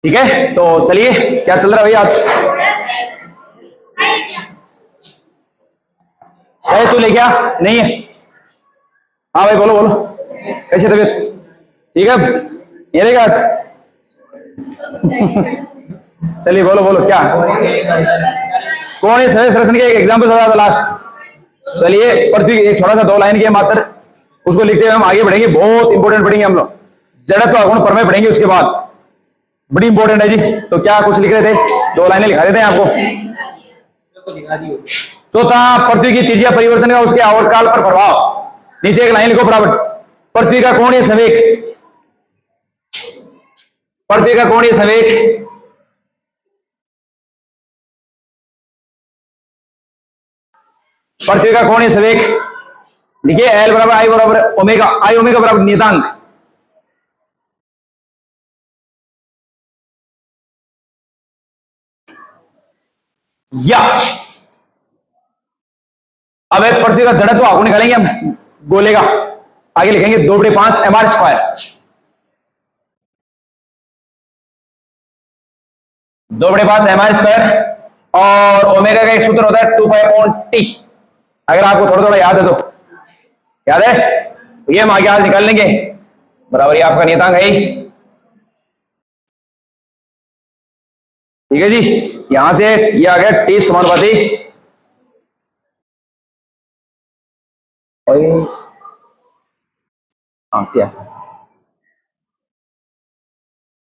ठीक है, तो चलिए, क्या चल रहा है भाई आज? शायद तू ले क्या नहीं है? हाँ भाई, बोलो बोलो, कैसी तबीयत? ठीक है, ये रहेगा आज। चलिए बोलो बोलो, क्या कौन है सदस्य संरक्षण के? एक एग्जाम्पल बता था लास्ट। चलिए, पृथ्वी एक छोटा सा दो लाइन के मात्र, उसको लिखते हुए हम आगे बढ़ेंगे। बहुत इंपॉर्टेंट पढ़ेंगे हम लोग, जड़त्व अगुण प्रमेय पढ़ेंगे उसके बाद, बड़ी इंपॉर्टेंट है जी। तो क्या कुछ लिख रहे थे? दो लाइनें लिखा देते हैं आपको। चौथा, पृथ्वी की त्रिज्या परिवर्तन का उसके आवर्तकाल पर प्रभाव। नीचे एक लाइन लिखो बराबर। पृथ्वी का कोणीय संवेग, पृथ्वी का कोणीय संवेग पृथ्वी का कोणीय संवेग लिखिए। एल बराबर आई बराबर ओमेगा, आई ओमेगा बराबर नियतांक। या अब पृथ्वी का जड़त्व आपको निकालेंगे हम, गोले का। आगे लिखेंगे 2/5 mr स्क्वायर, 2/5 mr स्क्वायर। और ओमेगा का एक सूत्र होता है 2π/t। अगर आपको थोड़ा थोड़ा याद है तो याद है, तो ये हम आगे आज निकाल लेंगे। बराबर ये आपका नियतांक है ही। ठीक है जी, यहां से ये आ गया टी समानुपाती,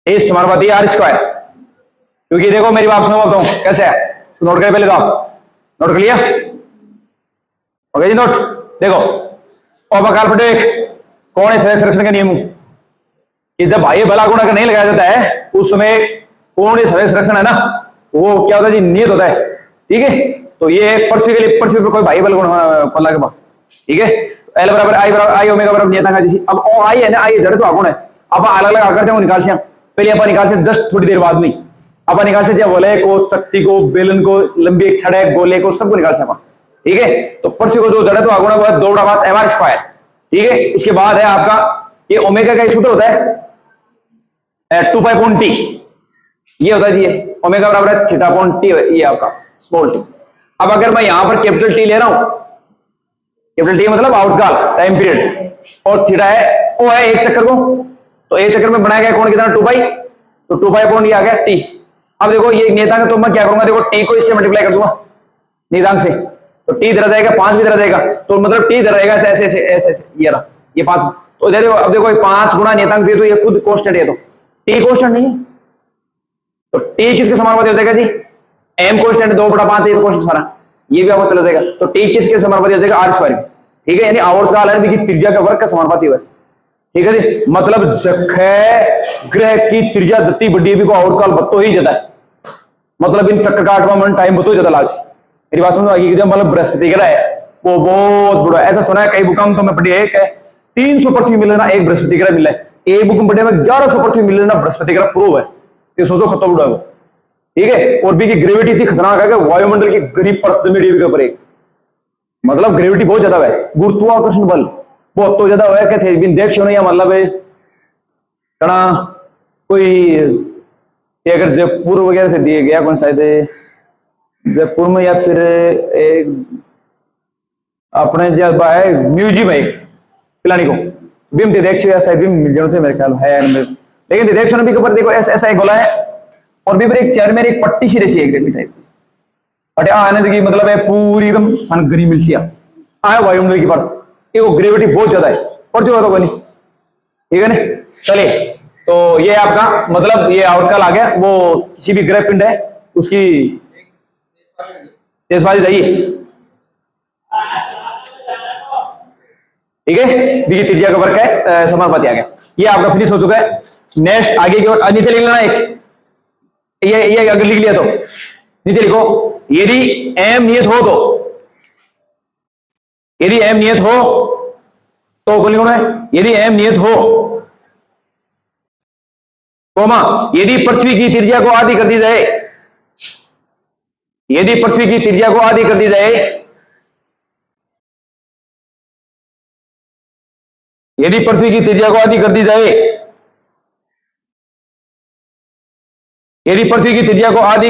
टी समानुपाती आर स्क्वायर। क्योंकि देखो मेरी बात सुनो, बताऊं कैसे है, नोट करें पहले तो। आप नोट कर लिया? ओके जी, नोट। देखो, अवकाल पटे एक कौन है संरक्षण का नियम कि जब बाह्य बल आगुण अगर नहीं लगाया जाता है उस समय कौन संरक्षण है ना, वो क्या होता है जी, नियत होता है। ठीक है, तो ये पृथ्वी के लिए, पृथ्वी पर कोई बाह्य बल गुण पल्ला के बाद, ठीक है। तो एल बराबर आई ओमेगा बराबर नियतांक है। अब ओ आई है ना, आई जड़ तो आगुण है। अब अलग अलग आकर हैं निकाल से, पहले अपन निकाल से जस्ट थोड़ी देर बाद में अपन निकाल से जब वलय को, चक्ति को, बेलन को, लंबी एक छड़ है, गोले को, सबको निकाल से अपन। ठीक है, तो पृथ्वी को जो जड़ तो आगुण है वो है 2/5 mr स्क्वायर। ठीक है, उसके बाद है आपका ये ओमेगा का सूत्र होता है 2π/t। ये होता है जी ओमेगा बराबर है थीटा/t, ये आपका स्मॉल टी। अब अगर मैं यहां पर कैपिटल टी ले रहा हूं, कैपिटल टी मतलब आवर्तकाल, टाइम पीरियड, और थीटा है वो है एक चक्कर को, तो एक चक्कर में बनाया गया कोण कितना 2π, तो 2π/, आ गया टी। अब देखो ये नियतांक, तो मैं क्या करूंगा, देखो टी को इससे मल्टीप्लाई कर दूंगा नियतांक से, तो टी इधर जाएगा, 5 भी इधर जाएगा, तो मतलब टी इधर रहेगा ऐसे ऐसे ऐसे ऐसे, ये रहा ये 5। तो देखो अब देखो 5 गुणा नियतांक दिए, तो ये खुद कांस्टेंट है, तो टी कांस्टेंट नहीं है, तो टी किसके समानुपाती हो जाएगा जी, एम कांस्टेंट 2/5, ये तो कांस्टेंट सारा, ये भी आपको चला जाएगा। तो टी किसके समानुपाती हो जाएगा, आर स्क्वायर। ठीक है, यानी आवर्तकाल है की त्रिज्या का वर्ग का समानुपाती है। ठीक है जी, मतलब जखे ग्रह की त्रिज्या जितनी बड़ी भी को आवर्तकाल बत्तो ही ज्यादा है, मतलब इन चक्कर काटवा मन टाइम बतो ज्यादा लाग। मेरी बात समझ आ गई? मतलब बृहस्पति ग्रह है वो बहुत बड़ा, ऐसा सुना है कई भूकंप तो मैं पढ़ी, एक है 300 पृथ्वी मिले ना, एक बृहस्पति ग्रह मिला है। एक भूकंप पढ़े में 1100 पृथ्वी मिले ना, बृहस्पति ग्रह प्रूव है। ये सोचो खतरा बुढ़ा वो। ठीक है, और भी की ग्रेविटी इतनी खतरनाक है कि वायुमंडल की गरीब परत जमी के ऊपर एक, मतलब ग्रेविटी बहुत ज्यादा है, गुरुत्वाकर्षण बल बहुत तो ज्यादा है कि देख नहीं, मतलब कड़ा कोई अगर जयपुर वगैरह से दिए गया कौन शायद जयपुर में, या फिर एक अपने जब है म्यूजियम है पिलानी को बीम देख शायद भी मिल जाने से मेरे ख्याल है, लेकिन देख भी ऊपर देखो ऐसा एक गोला है, और भी एक चेयर में एक पट्टी सी रही है टाइप बट आने की, मतलब है पूरी एकदम सन गनी मिल सी आया वायुमंडल की परत, वो ग्रेविटी बहुत ज्यादा है, पड़ती होगा तो नहीं। ठीक है ना, चलिए, तो ये आपका मतलब ये आवर्तकाल आ गया, वो किसी भी ग्रह पिंड है उसकी तेजबाजी जाइए। ठीक है, बी की त्रिज्या का वर्ग है समानुपाती आ गया, ये आपका फिनिश हो चुका है। नेक्स्ट आगे की ओर नीचे लिख लेना एक, ये अगर लिख लिया तो नीचे लिखो, यदि एम नियत हो तो, यदि एम नियत हो तो बोल लिखो है, यदि एम नियत हो कोमा, यदि पृथ्वी की त्रिज्या को आधी कर दी जाए, यदि पृथ्वी की त्रिज्या को आधी कर दी जाए, यदि पृथ्वी की त्रिज्या को आधी कर दी जाए यदि पृथ्वी की त्रिज्या को आधी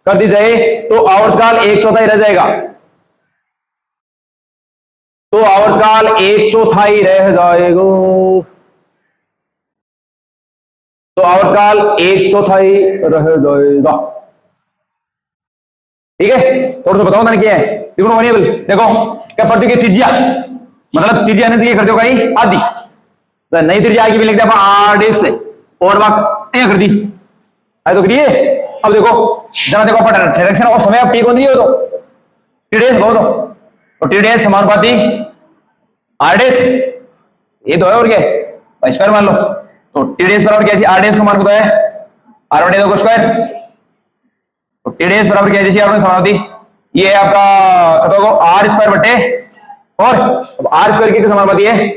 कर दी जाए तो आवर्तकाल 1/4 रह जाएगा। तो आवर्तकाल 1/4 रह जाएगा। तो आवर्तकाल 1/4 रह जाएगा। ठीक है, थोड़ा सा बताओ ना क्या है। देखो क्या पृथ्वी की त्रिज्या मतलब त्रिज्या ने कर दो कहीं आधी, तो नई त्रिज्या की भी लिख दिया आर से और बात कर दी तो करिए। अब देखो जरा देखो डायरेक्शन और समय अब ठीक हो नहीं हो तो टीडेस बहुत हो तो टीडेस समानुपाती आरडेस ये तो है और क्या स्क्वायर मान लो तो टीडेस बराबर क्या है आरडेस को मान को है आर बटे 2 को स्क्वायर तो टीडेस बराबर क्या है जैसे आपने समानुपाती ये है आपका कतो को आर स्क्वायर बटे और अब आर स्क्वायर की समानुपाती है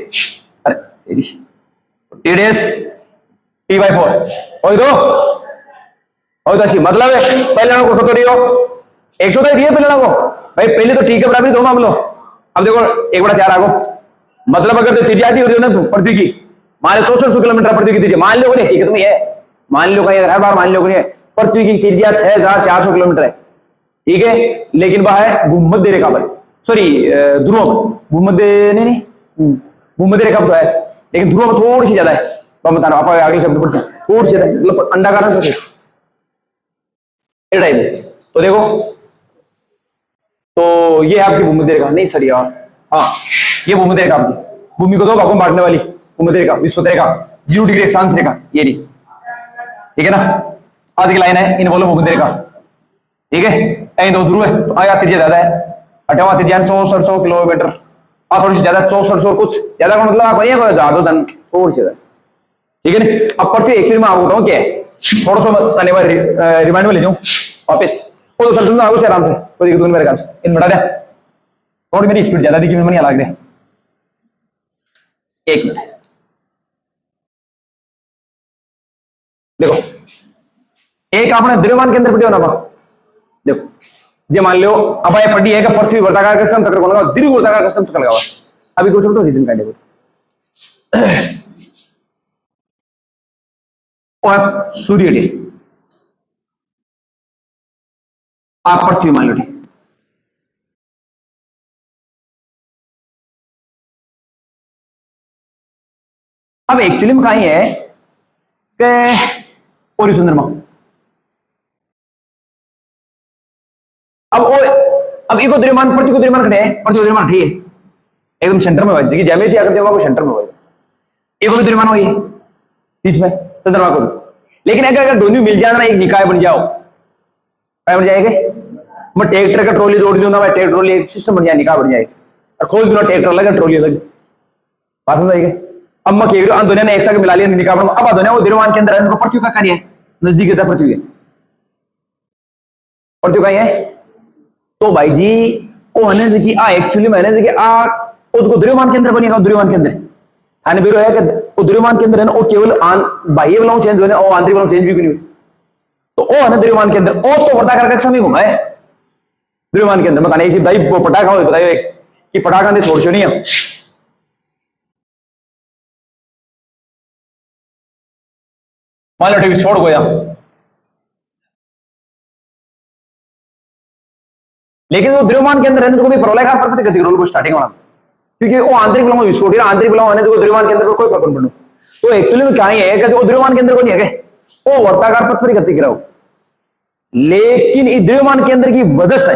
अरे टीडेस T/4 और दो और दस मतलब है पहले लड़कों को तो दियो 1/4 दिए पहले लड़कों भाई पहले तो ठीक है बराबर दो मान लो। अब देखो 1/4 आगो मतलब अगर तो त्रिज्या दी हो रही हो ना पृथ्वी की मान लो 6400 किलोमीटर पृथ्वी की त्रिज्या मान लो नहीं ठीक है तुम्हें है मान लो कहीं हर बार मान लो नहीं है पृथ्वी की त्रिज्या 6400 किलोमीटर है ठीक है लेकिन वह है भूमध्य रेखा पर सॉरी ध्रुव भूमध्य नहीं भूमध्य रेखा तो है लेकिन ध्रुव में थोड़ी सी ज्यादा है तो बता रहा हूं आप अगले शब्द पढ़ सकते थोड़ी सी मतलब अंडाकार टाइप तो देखो तो ये आपकी भूमध्य रेखा नहीं सड़ी यार हाँ ये भूमध्य रेखा आपकी भूमि को दो भागों में बांटने वाली भूमध्य रेखा विश्व रेखा 0 डिग्री अक्षांश रेखा ये रही ठीक है ना आज की लाइन है इन बोलो भूमध्य रेखा ठीक है कहीं दो ध्रुव है तो आया त्रिज्या ज्यादा है अठवा त्रिज्या 6400 किलोमीटर थोड़ी सी ज्यादा 6400 कुछ ज्यादा का मतलब आप ज्यादा धन थोड़ी सी ज्यादा ठीक है ना। अब पृथ्वी एक्चुअली में आपको बताऊं क्या है थोड़ा सा रिमाइंड में ले जाऊं वापस वो तो समझना आगे से आराम से कोई दिक्कत नहीं मेरे ख्याल से इन बढ़ा दे थोड़ी मेरी स्पीड ज्यादा दिखी मैंने अलग दे एक मिनट देखो एक आपने द्रव्यमान के अंदर पढ़ी हो ना देखो जे मान लो अब ये पढ़ी है कि पृथ्वी वर्ताकार का समचक्र कौन लगा दीर्घ वर्ताकार का समचक्र लगा अभी कुछ तो रीजन काइंड और सूर्य डे आप पृथ्वी मान लो अब एक्चुअली में कहा है कि पूरी चंद्रमा अब इको द्रव्यमान पृथ्वी को द्रव्यमान खड़े हैं पृथ्वी को द्रव्यमान ठीक है एकदम सेंटर में हो जी ज्यामिति आकर देगा वो सेंटर में होगा इको भी द्रव्यमान हो बीच में चंद्रमा को लेकिन अगर दोनों मिल जाए ना एक निकाय बन जाओ क्या बन जाएगा मैं ट्रैक्टर का ट्रॉली जोड़ दूंगा मैं ट्रैक्टर ट्रॉली एक सिस्टम बन जाए निकाय बन जाएगा और खोल दूंगा ट्रैक्टर अलग ट्रॉली अलग बात समझाइए अब मैं कह रहा हूं दुनिया ने एक साथ मिला लिया निकाय अब दुनिया वो द्रव्यमान के अंदर है पृथ्वी का कार्य है नजदीक रहता पृथ्वी के पृथ्वी का है तो भाई जी वो है कि आ एक्चुअली में है कि आ उसको द्रव्यमान के अंदर बनेगा द्रव्यमान के अंदर थाने बेरो है कि वो द्रव्यमान के अंदर है ना वो केवल बाह्य बलाओं चेंज होने और आंतरिक बलाओं चेंज भी नहीं तो वो है ना द्रव्यमान के अंदर वो तो वर्ताकार कक्षा में घुमा है द्रव्यमान के अंदर बताने एक चीज भाई वो पटाखा हो बताइए एक कि पटाखा ने छोड़ नहीं है मान लो टीवी छोड़ गया लेकिन वो द्रव्यमान के अंदर रहने तो कोई प्रलयकार प्रकृति गति रोल को स्टार्टिंग वाला क्योंकि वो आंतरिक बलों में विस्फोट आंतरिक बलों आने तो द्रव्यमान के अंदर कोई फर्क नहीं पड़ो तो एक्चुअली में क्या है कि जो द्रव्यमान के अंदर को नहीं है वो वर्ताकार पथ पर गति कराओ लेकिन इस द्रव्यमान के अंदर की वजह से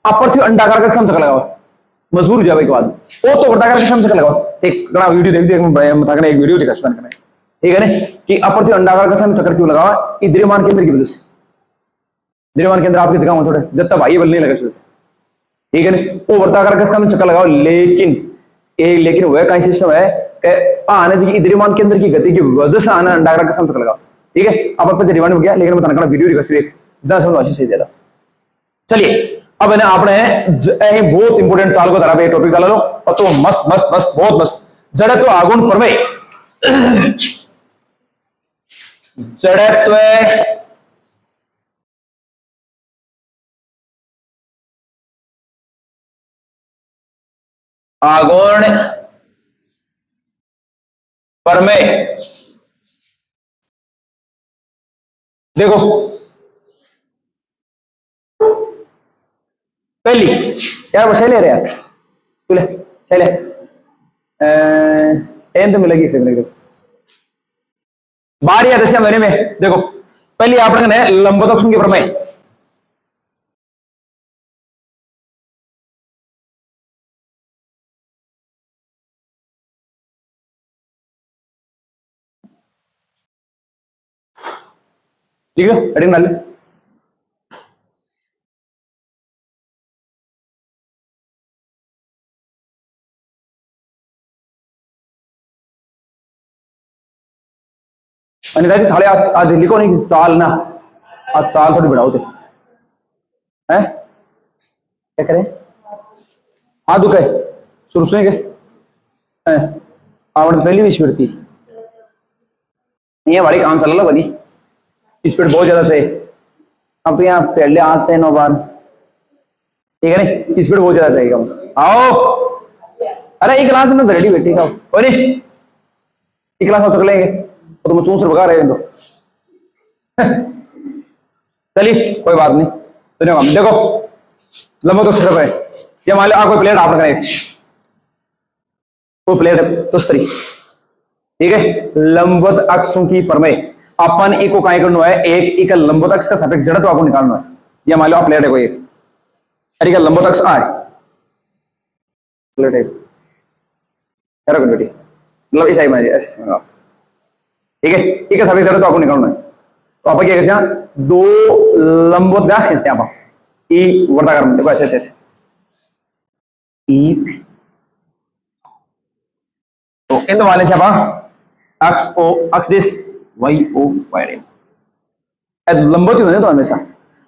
आप पृथ्वी अंडाकार का समचक्र लगाओ मजबूर हो जाए के बाद वो तो वर्ताकार का समचक्र लगाओ एक बड़ा वीडियो देख एक वीडियो दिखा करना ठीक है ना कि आप पृथ्वी अंडाकार का समचक्र क्यों लगाओ इस द्रव्यमान के अंदर की वजह से द्रव्यमान के अंदर आपकी जगह थोड़े जब तक भाई बल नहीं लगे ठीक है ना वो वर्ताकार का चक्कर लगाओ लेकिन वह कहीं सिस्टम है कि आने की द्रव्यमान के अंदर की गति की वजह से आना अंडाकार का चक्कर लगाओ ठीक है अब अपन रिमांड हो गया लेकिन बताना वीडियो दिखा एक दस समझ सही ज्यादा चलिए अब है ना आपने बहुत इंपोर्टेंट चाल को धरा टॉपिक चला लो और तो मस्त मस्त मस्त बहुत मस्त जड़त्व आगुण प्रमेय जड़त्व आगुण प्रमेय देखो पहली यार वो सही ले यार तू ले सही ले 10 तो मिलेगी फिर देखो बारी है दशम होने में देखो पहली आपने लंबवत अक्षों की प्रमेय ठीक है हेडिंग डाल अनिता जी थाले आज लिखो नहीं चाल ना आज चाल थोड़ी बढ़ाओ थे हैं क्या करें हाँ दुख है शुरू से के आपने पहली भी स्पीड थी ये बड़ी काम चल रहा बनी स्पीड बहुत ज्यादा से अब यहाँ पहले आज से 9 बार ठीक है नहीं स्पीड बहुत ज्यादा चाहिए आओ अरे एक क्लास में रेडी बैठी का कोई नहीं एक क्लास में चक लेंगे तो तुम चूस भगा रहे हो चलिए कोई बात नहीं धन्यवाद देखो लंबा तो सिर्फ है ये मान लो कोई प्लेट आप रख कोई प्लेट है तो स्त्री ठीक है लंबवत अक्षों की प्रमेय अपन एक को काय करना है एक लंबवत अक्ष का सापेक्ष जड़त्व आपको निकालना है ये मान लो आप प्लेट है कोई एक अरे का लंबवत अक्ष आए प्लेट है बेटी मतलब इस में ऐसे समझ आप ठीक है एक सापेक्ष जड़त्व आपको निकालना है तो आप क्या करते हैं दो लंबवत व्यास खींचते हैं आप ई वर्ताकार में देखो ऐसे ऐसे एक तो इन वाले से आप अक्ष ओ अक्ष दिस वाई ओ वाई दिस लंबवत ही तो हमेशा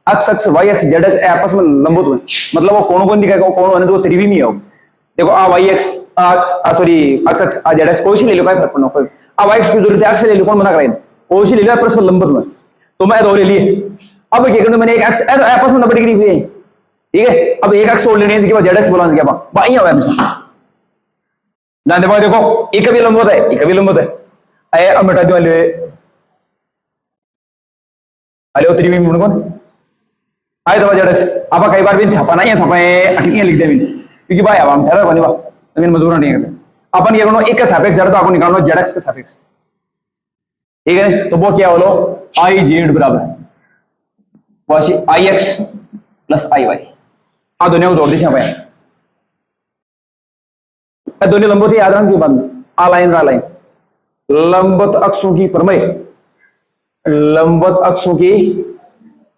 अक्ष अक्ष वाई अक्ष जेड अक्ष आपस में लंबवत हुए मतलब वो कोणों को दिखाएगा कोण होने तो त्रिविमी है देखो आ वाई एक्स अक्ष सॉरी अक्ष अक्ष आ जेड अक्ष कोई सी ले लो कोई फर्क नहीं आ वाई एक्स की जरूरत है अक्ष ले लो कौन मना कराएगा कोई सी ले लो परस्पर लंबवत में तो मैं दो ले लिए अब क्या करूं मैंने एक अक्ष आपस में 90 डिग्री हुई है ठीक है अब एक अक्ष और लेने है जेड एक्स बोला क्या बा यहां है हमेशा जानते भाई देखो एक भी लंबवत है एक भी लंबवत है आए अब मिटा दो अले त्रिविमी मुड़ कौन आए तो जेड एक्स आप कई बार भी छापा नहीं है छापाए अटकियां लिख दे क्योंकि भाई अब हम ठहरा बने बा लेकिन मजबूर नहीं करते अपन ये करो एक का सापेक्ष जड़ तो आपको निकालना जेड एक्स का सापेक्ष ठीक है तो वो क्या बोलो आई जेड बराबर वैसे आई एक्स प्लस आई वाई आ दोनों को जोड़ दीजिए भाई दोनों लंबवत याद रखना की बात आ लाइन रा लाइन लंबवत अक्षों की प्रमेय लंबवत अक्षों की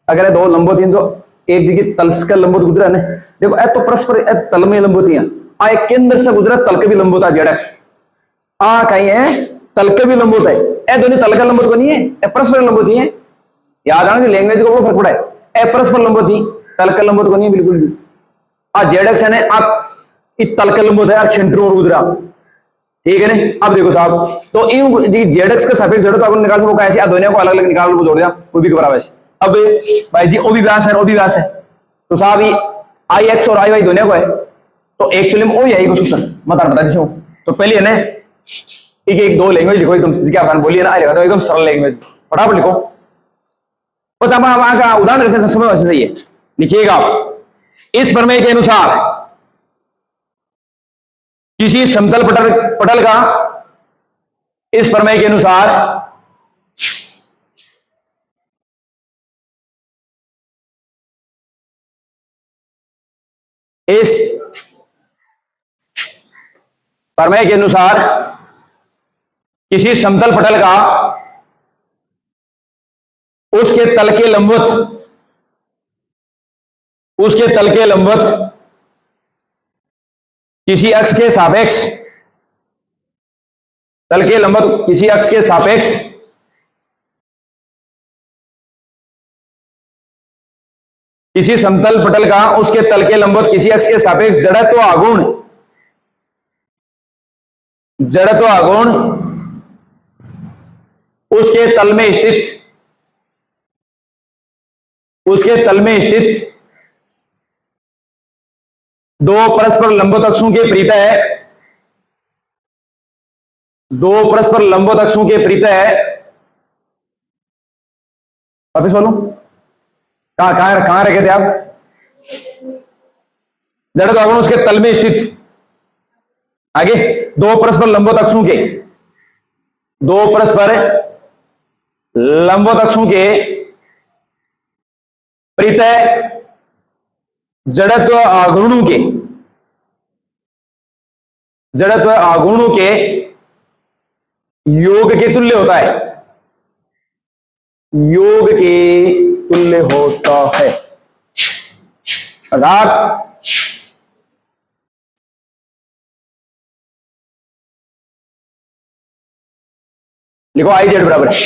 अगर दो लंबवत तो एक जगह तल का लंबवत गुजरा है देखो ए तो परस्पर तल में लंबवत आ एक केंद्र से गुजरा तल के भी लंबवत जेड एक्स आ कहीं है तल के भी लंबवत है ए दोनों तल का लंबवत को नहीं है ए परस्पर लंबवत ही है याद आना कि लैंग्वेज को फर्क पड़ा है ए परस्पर लंबवत ही तल का लंबवत को नहीं बिल्कुल भी आ जेड एक्स है आप तल का लंबवत है सेंटर और गुजरा ठीक है ना अब देखो साहब तो जेड एक्स का सापेक्ष जड़ तो आपने निकाल वो कैसे दोनों को अलग अलग निकाल वो जोड़ दिया वो भी बराबर है अब भाई जी ओ भी व्यास है ओ भी व्यास है तो साहब ये आई एक्स और आई वाई दोनों को है तो एक्चुअली में ओ ही है सूत्र बता दीजिए तो पहले है ना एक दो लैंग्वेज लिखो एकदम क्या बोलिए ना लिखा तो एकदम सरल लैंग्वेज फटाफट लिखो बस आप वहां का उदाहरण जैसे समय वैसे सही है लिखिएगा आप इस प्रमेय के अनुसार किसी समतल पटल का इस प्रमेय के अनुसार इस प्रमेय के अनुसार किसी समतल पटल का उसके तल के लंबवत किसी अक्ष के सापेक्ष तल के लंबवत किसी अक्ष के सापेक्ष किसी समतल पटल का उसके तल के लंबवत किसी अक्ष के सापेक्ष जड़त्व आघूर्ण उसके तल में स्थित दो परस्पर लंबवत अक्षों के परितः वापिस बोलूं, कहां कहां कहां रखे थे आप? जड़त्व आगुण उसके तल में स्थित। आगे, दो परस्पर लंबवत अक्षों के, दो परस्पर लंबवत अक्षों के परितः जड़त्व आघूर्णों के, जड़त्व आघूर्णों के योग के तुल्य होता है, योग के तुल्य होता है। अर्थात लिखो आई जेड बराबर है,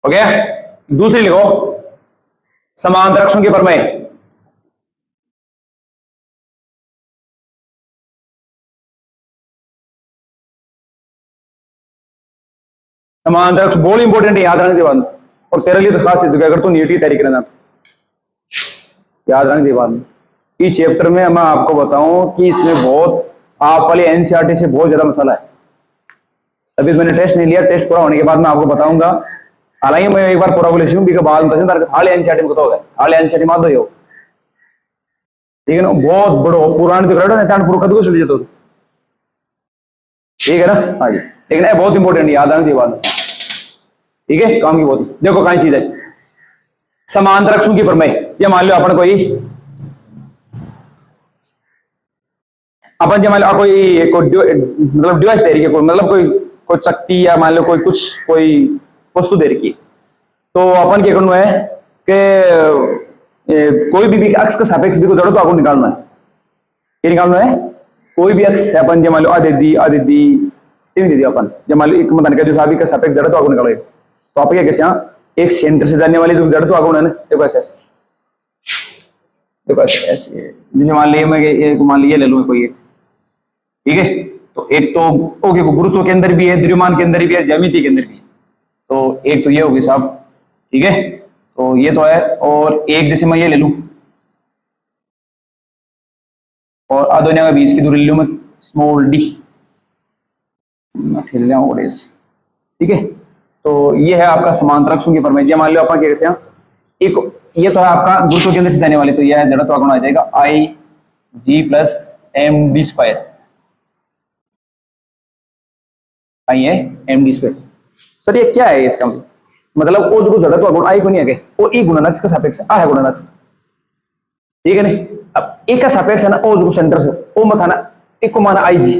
हो गया। दूसरी लिखो, समांतर अक्षों के परमेय, समांतर अक्ष बहुत इंपॉर्टेंट है, याद रखने की बात। और तेरे लिए तो खास चीज, अगर तू नीट की तैयारी करना तो याद रखने की बात। इस चैप्टर में मैं आपको बताऊं कि इसमें बहुत आप वाले एनसीईआरटी से बहुत ज्यादा मसाला है। अभी मैंने टेस्ट नहीं लिया, टेस्ट पूरा होने के बाद मैं आपको बताऊंगा। हालांकि मैं एक बार पूरा बोले के बाद हाल एनसीईआरटी में बताओगे, हाल एनसीईआरटी मार दो, ठीक है ना। बहुत बड़ो पुराने तो पूरा कद को चली जाता, ठीक है ना। हाँ जी, लेकिन बहुत इंपॉर्टेंट याद रखने की बात, ठीक है, काम की बहुत। देखो कई चीज है, समांतर अक्षों की प्रमेय। ये मान लो अपन कोई, अपन जो मान लो कोई मतलब डिवाइस दे रही है, कोई मतलब कोई शक्ति या मान लो कोई कुछ कोई वस्तु दे रखी, तो अपन क्या करना है कि कोई भी अक्ष का सापेक्ष भी को जरूरत तो आपको निकालना है। ये निकालना है, कोई भी अक्ष अपन जो मान लो दे दी तीन दे दिया अपन, जो मान लो एक मतलब जो साबिक का सापेक्ष जरूरत तो आपको निकालो। तो आप क्या कैसे, एक सेंटर से जाने वाली जो जड़ तो आगुण है ना, देखो ऐसे ऐसे, देखो ऐसे ऐसे, जैसे मान लिया मैं एक मान लिया ले लूं कोई एक, ठीक है। तो एक तो ओके गुरुत्व के अंदर भी है, द्रव्यमान के अंदर भी है, ज्यामिति के अंदर भी है। तो एक तो ये होगी साहब, ठीक है। तो ये तो है, और एक जैसे मैं ये ले लूं और दोनों के बीच की दूरी ले लूं मैं स्मॉल डी, ठीक है। तो ये है आपका समांतर अक्षों की प्रमेय। मान लो अपन कैसे, एक ये तो है आपका गुरुत्व केंद्र से जाने वाले, तो यह जड़त्व आगुण आ जाएगा आई जी प्लस एम डी स्क्वायर, आई है एम डी स्क्वायर। सर ये क्या है इसका मतलब, वो जो जड़त्व आगुण आई को नहीं है, वो ई गुणनक्ष का सापेक्ष आ है गुणनक्ष, ठीक है नहीं। अब एक का सापेक्ष है ना, ओ जो सेंटर से ओ मत है ना, एक को माना आई जी,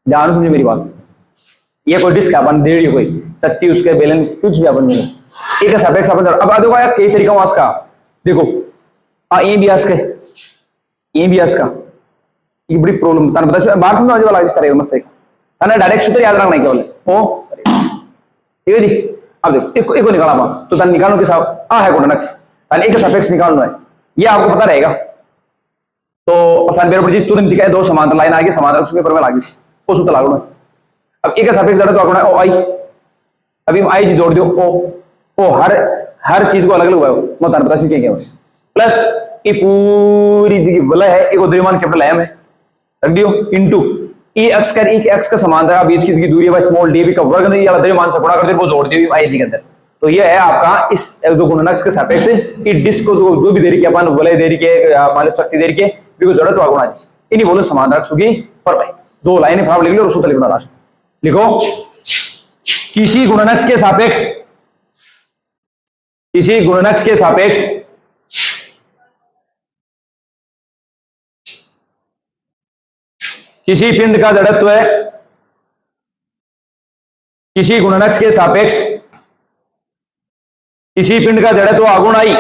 ध्यान समझे मेरी बात। ये कोई डिस्क अपन दे रही है, कोई शक्ति उसके बैलेंस कुछ भी अपन मिले, एक का सापेक्ष अपन। अब देखो यार कई तरीका वास का, देखो ए बी आस का, ए बी आस का, ये बड़ी प्रॉब्लम तान बता बाहर समझ वाला इस तरह मस्त है ना, डायरेक्ट सूत्र याद रखना है केवल ओ, ठीक है जी। अब देखो एक को निकाला अपन, तो तान निकालने के साथ आ है गुणनक्ष, तान एक का सापेक्ष निकालना है, ये आपको पता रहेगा। तो अपन मेरे ऊपर तुरंत दिखाए दो समांतर लाइन आगे, समांतर अक्ष के प्रमेय लागी वो सूत्र लागू है। अब एक का सापेक्ष जड़ा तो आगुण है ओ आई, अभी आई जी जोड़ दो ओ हर चीज को अलग अलग हुआ है, मैं तान बता चुके हैं प्लस ये पूरी वलय है, एक द्रव्यमान कैपिटल एम है रख दियो इनटू ई अक्ष कर ई के अक्ष का समांतर बीच की दूरी है स्मॉल डी का वर्ग नहीं, द्रव्यमान से गुणा कर दे वो जोड़ दियो आई जी के अंदर। तो ये है आपका इस जो गुणनक्ष के सापेक्ष ये डिस्क को जो भी दे रही है अपन वलय दे रही है, मान लो शक्ति दे रही है, बिल्कुल जड़त्व आगुण आ जी, इन्हीं बोलो समांतर अक्ष की प्रमेय। दो लाइनें फॉर्म लिख लो और सूत्र लिखना लास्ट लिखो, किसी गुणनक्ष के सापेक्ष, किसी गुणनक्ष के सापेक्ष किसी पिंड का जड़त्व है, किसी गुणनक्ष के सापेक्ष किसी पिंड का जड़त्व आगुण आई,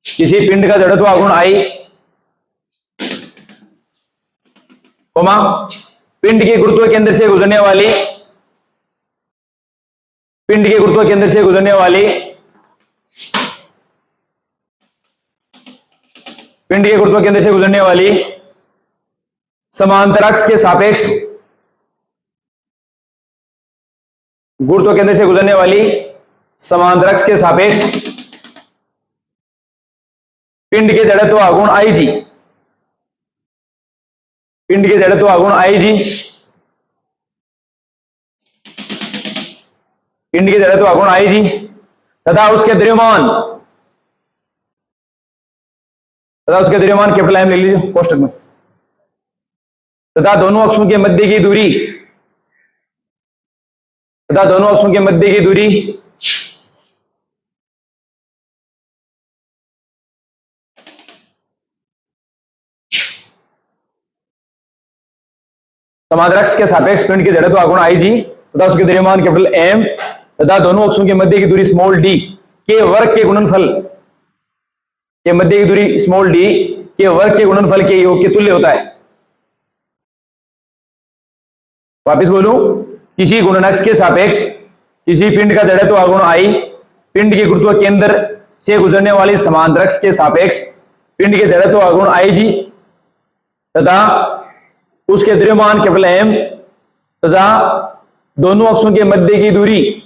किसी पिंड का जड़त्व आगुण आई कोमा पिंड के गुरुत्व केंद्र से गुजरने वाली, पिंड के गुरुत्व केंद्र से गुजरने वाली, पिंड के गुरुत्व केंद्र से गुजरने वाली समांतर अक्ष के सापेक्ष गुरुत्व केंद्र से गुजरने वाली समांतर अक्ष के सापेक्ष पिंड के जड़त्व आघूर्ण आई जी, पिंड के जड़त्व आघूर्ण आई जी, पिंड के जड़त्व आघूर्ण आई जी तथा उसके द्रव्यमान, कैपिटल एम ले लीजिए कोष्टक में, तथा दोनों अक्षों के मध्य की दूरी, तथा दोनों अक्षों के मध्य की दूरी समांतर अक्ष के सापेक्ष पिंड के जड़त्व आघूर्ण आई जी तथा उसके द्रव्यमान कैपिटल एम तथा दोनों अक्षों के मध्य की दूरी स्मॉल डी के वर्ग के गुणनफल के मध्य की दूरी स्मॉल डी के वर्ग के गुणनफल के योग के तुल्य होता है। वापिस बोलूं, किसी गुणनक्ष के सापेक्ष किसी पिंड का जड़त्व आघूर्ण आई पिंड के गुरुत्व केंद्र से गुजरने वाली समांतर अक्ष के सापेक्ष पिंड के जड़त्व आघूर्ण आई जी तथा उसके द्रव्यमान कैपिटल एम तथा दोनों अक्षों के मध्य की दूरी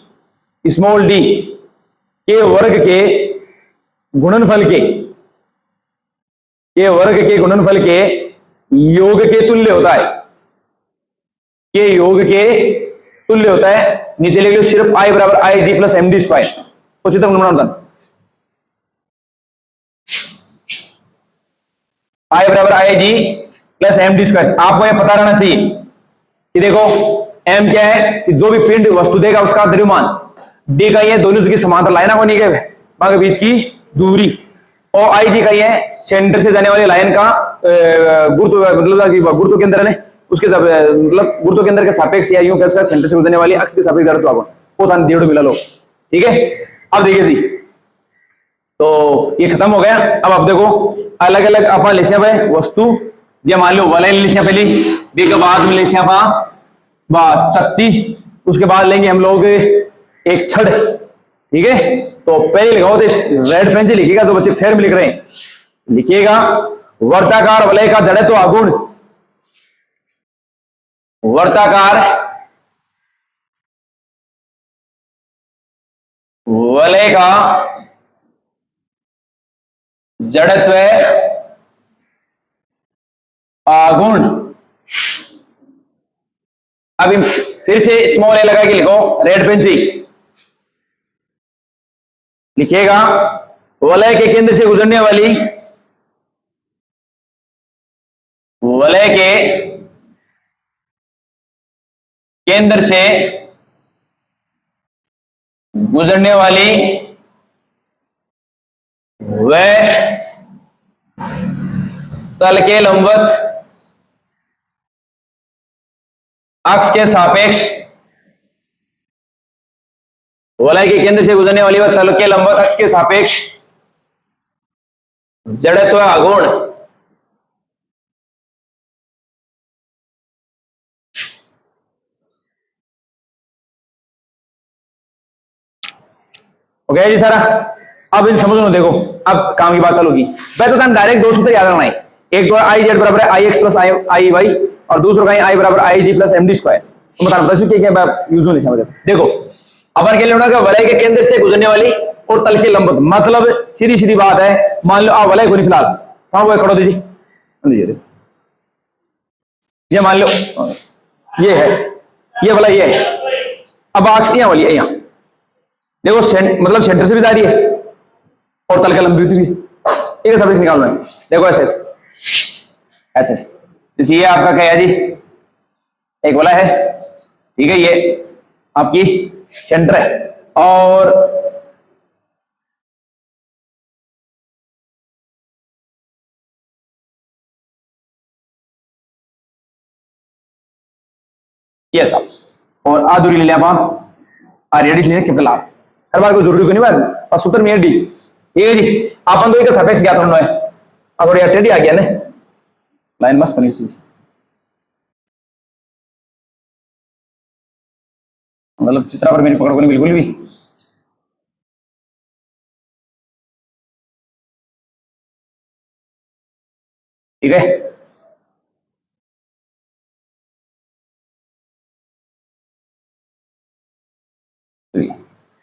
स्मॉल डी के वर्ग के गुणनफल के योग के तुल्य होता है, के योग के तुल्य होता है। नीचे लिख लो सिर्फ आई बराबर आई जी प्लस एम डी स्क्वायर, उच्चतम गुणनफल आई बराबर आई जी प्लस एम डी स्क्वायर। आपको यह पता रहना चाहिए कि देखो एम क्या है कि जो भी पिंड वस्तु देगा उसका द्रव्यमान, डी का ये दोनों की समांतर लाइन होनी है के बीच की दूरी, और आई जी का ये सेंटर से जाने वाली लाइन का गुरुत्व, मतलब गुरुत्व केंद्र है उसके मतलब गुरुत्व केंद्र के सापेक्ष या यूं कह सकते सेंटर से गुजरने वाली अक्ष के सापेक्ष जड़त्व आघूर्ण वो था 1.5 मिला लो, ठीक है। अब देखिए जी, तो ये खत्म हो गया। अब आप देखो अलग अलग अपन लिखिया भाई वस्तु, ये मान लो वलय लिखिया पहली, बी के बाद में लिखिया बा चक्ति, उसके बाद लेंगे हम लोग एक छड़, ठीक है। तो पहले लिखाओ तो रेड पेन से लिखिएगा तो बच्चे फेर में लिख रहे हैं, लिखिएगा वर्ताकार वलय का जड़त्व आघूर्ण, वर्ताकार वलय का जड़त्व आघूर्ण। अभी फिर से स्मॉल ए लगा के लिखो रेड पेन से, लिखिएगा वलय के केंद्र से गुजरने वाली, वलय के केंद्र से गुजरने वाली वह तल के लंबवत अक्ष के सापेक्ष, वलय के केंद्र से गुजरने वाली वह तल के लंबवत अक्ष के सापेक्ष जड़त्व आघूर्ण। हो गया जी सारा। अब इन समझ लो, देखो अब काम की बात चालू की। वह तो डायरेक्ट दो सूत्र याद रखना है, एक तो आई जेड बराबर है आई एक्स प्लस आई वाई, और दूसरा का आई बराबर आई जी प्लस एम डी स्क्वायर। तो बता क्या यूज होने समझ। देखो अपन के लिए वलय के केंद्र से गुजरने वाली और तल के लंबवत, मतलब सीधी सीधी बात है, मान लो आप वलय को नहीं फिलहाल कहां वो खड़ो दीजिए, ये मान लो ये है, ये वलय ये है। अब अक्ष यहाँ वाली है, यहाँ देखो मतलब सेंटर से भी जा रही है और तल का लंबी भी, एक सब निकालना है। देखो ऐसे ऐसे ऐसे, ये आपका क्या है जी, एक वाला है, ठीक है, ये आपकी सेंटर है, और ये सब, और आ दूरी ले लिया आप रेडियस ले कैपिटल आर, हर बार कोई जरूरी को नहीं बात, और सूत्र में डी, ठीक है जी। अपन तो एक सापेक्ष ज्ञात होना है, अब थोड़ी टेढ़ी आ गया ना लाइन मस्त बनी चीज, मतलब चित्रा पर मेरी पकड़ को नहीं बिल्कुल भी। ठीक है,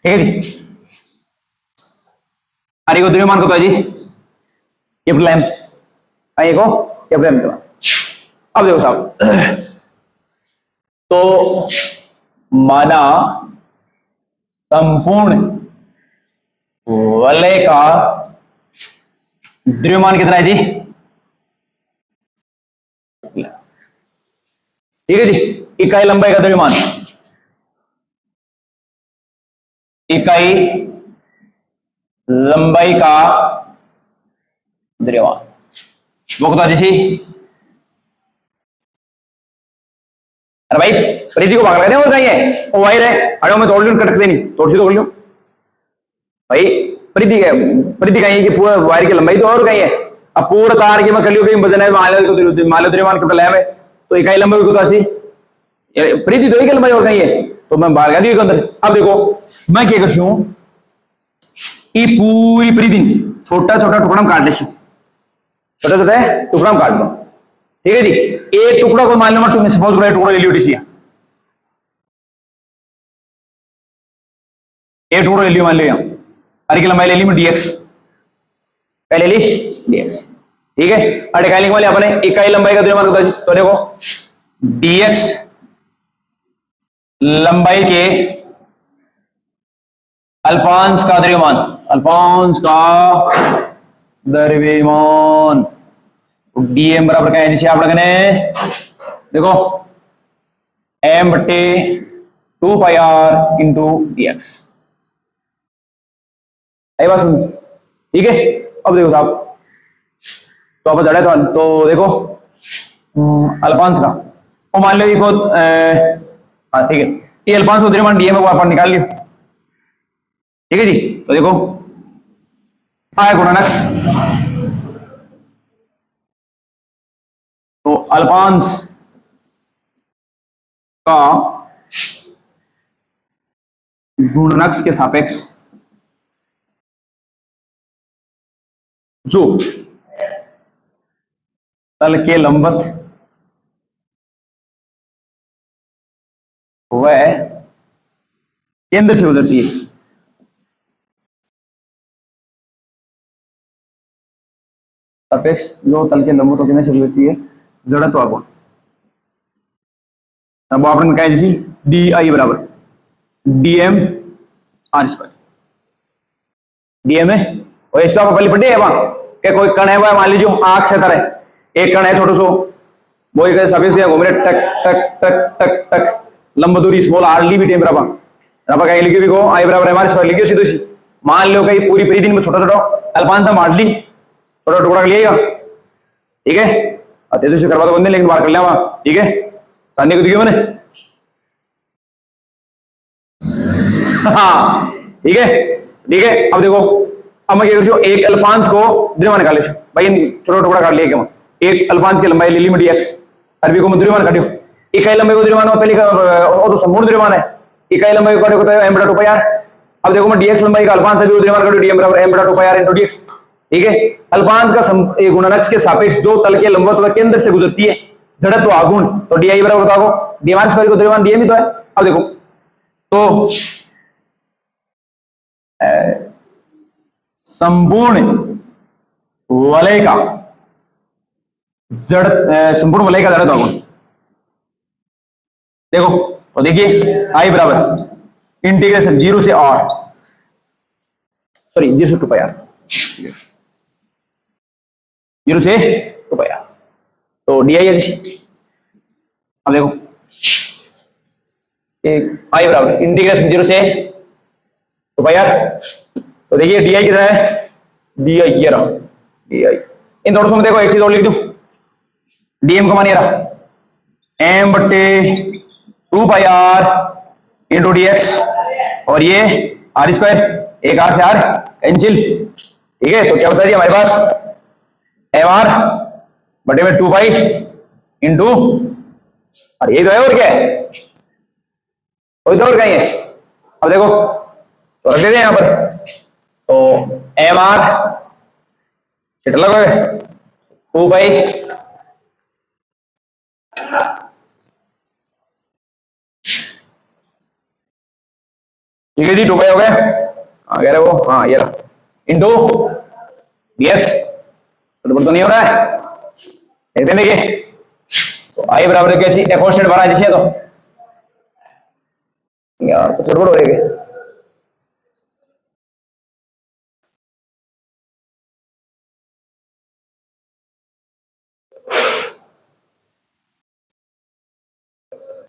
ठीक है जी। अरे को द्रव्यमान को तो है जी कैपिटल एम, आइए को कैपिटल एम। अब देखो साहब, तो माना संपूर्ण वलय का द्रव्यमान कितना है जी? ठीक है जी। इकाई लंबाई का द्रव्यमान, इकाई लंबाई का द्रव्यमान वो कितना जी? अरे भाई प्रीति को भाग रहे और कहीं है वो वायर है, अरे मैं तोड़ लूं, कटक देनी तोड़ सी तोड़ लूं भाई। प्रीति कहीं है कि पूरा वायर की लंबाई तो और कहीं है। अब पूरा तार की मैं कलियो कहीं वजन है, मान लो द्रव्यमान कैपिटल एम है, तो इकाई लंबाई को तो प्रीति तो एक लंबाई और कहीं है, तो मैं भाग गया अंदर। अब देखो मैं क्या करती हूँ, ये पूरी प्रीति छोटा छोटा टुकड़ा में काट लेती हूँ, छोटे छोटे टुकड़ा में काट लो। ठीक है जी। एक टुकड़ा को मान लो मैं सपोज करो टुकड़ा ले लियो टीसी, एक टुकड़ा ले लियो, मान लिया अरे की लंबाई ले ली मैं डीएक्स, पहले ली डीएक्स। ठीक है। और इकाई लिखवा लिया अपने इकाई लंबाई का द्रव्यमान होता है, तो देखो डीएक्स लंबाई के अल्पांश का द्रव्यमान, अल्पांश का द्रव्यमान डीएम बराबर क्या है जिसे आप लगने देखो एम बटे 2πr इंटू डीएक्स। आई बात सुन? ठीक है। अब देखो साहब, तो आप जड़े तो देखो अल्पांश का वो मान लो को हाँ ठीक है, ये अल्पांश को द्रव्यमान डीएम है वो अपन निकाल लियो। ठीक है जी। तो देखो आया गुणनक्स, तो अल्पांश का गुणनक्स के सापेक्ष जो तल के लंबवत वह केंद्र से गुजरती है, सापेक्ष जो तल के लंबवत केंद्र से गुजरती है जड़त्व गुण। अब आपने कहा जैसी डी आई बराबर डीएम आर स्क्वायर, डीएम है और इसको आप पहले पढ़े है वहां क्या कोई कण है वह मान लीजिए आंख से तरह एक कण है छोटो सो, वो एक सापेक्ष से घूम रहे टक टक टक टक टक लंब दूरी स्मॉल आर ली भी टेम बराबर रबा कहीं लिखियो भी को आई बराबर हमारे स्क्वायर लिखियो सीधे सी। मान लो कहीं पूरी पूरी दिन में छोटा छोटा अल्पांश मार ली, छोटा टुकड़ा लिएगा। ठीक है। तेजस्वी से करवा तो बंदे लेकिन बाहर कर लिया वहां। ठीक है। सामने को दिखियो मैंने हाँ ठीक है। ठीक है। अब देखो अब मैं क्या करूँ, एक अल्पांश को द्रव्यमान निकाल ले भाई, छोटा टुकड़ा काट लिया क्या, एक अल्पांश की लंबाई ले ली मैं डीएक्स, अरबी को मैं द्रव्यमान काटियो, इकाई लंबाई को द्रव्यमान पहले और तो संपूर्ण द्रव्यमान है, इकाई लंबाई को काटो तो एम बटा 2πr। अब देखो मैं डीएक्स लंबाई का अल्पांश अभी द्रव्यमान काटो डीएम बराबर एम बटा 2πr इनटू डीएक्स। ठीक है। अल्पांश का गुणनक्स के सापेक्ष जो तल के लंबवत व केंद्र से गुजरती है जड़त्व आगुण, तो डीआई बराबर बताओ डीएम स्क्वायर को द्रव्यमान डीएम ही तो है। अब देखो तो संपूर्ण वलय का संपूर्ण वलय का जड़त्व आगुण देखो, तो देखिए आई बराबर इंटीग्रेशन 0 से r सॉरी 0 से 2πr, 0 से 2πr, तो डी आई। अब देखो आई बराबर इंटीग्रेशन 0 से 2πr, तो देखिए डी आई कितना है, डी आई ये रहा, डी आई इन दोनों में देखो एक चीज और लिख दूं, डीएम का मान ये रहा एम बट्टे 2πr इंटू डीएक्स और ये आर स्क्वायर, एक आर से आर कैंसिल। ठीक है। तो क्या बता दिया हमारे पास एम आर बटे में 2π इंटू और ये तो है और क्या है, कोई तो और कहीं है। अब देखो तो रख देते हैं यहां पर, तो एम आर लगोगे 2π ठीक है जी, 2 पाई हो गया, हाँ कह रहे वो, हाँ ये रहा, इंटू dx, तो नहीं हो रहा है, देखते हैं देखिए, तो आई बराबर कैसी एक कांस्टेंट भरा जिसे तो यार कुछ गड़बड़ हो रही है,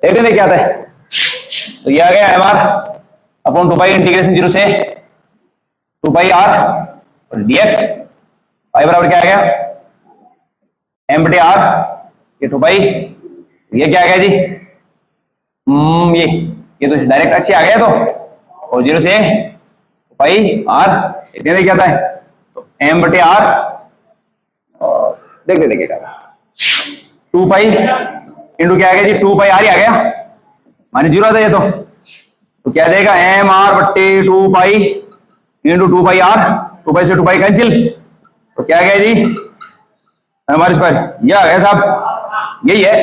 देखते हैं क्या आता है। तो ये आ गया M R upon 2 pi integration 0 से 2 पाई आर और dx, आई बराबर क्या आ गया एम बटे आर, ये 2 पाई, ये क्या आ गया जी, ये तो डायरेक्ट अच्छे आ गया, तो और 0 से 2 पाई आर, देखते क्या आता है, तो एम बटे आर, और देखते देखिए क्या 2 पाई इंटू क्या आ गया जी, 2 पाई आर ही आ गया, माने 0 आता है ये तो क्या देगा एम आर बट्टे 2 पाई इंटू 2 पाई आर, 2 पाई से 2 पाई कैंसिल, तो क्या गया जी हमारे स्क्वायर, ये आ गया साहब, यही है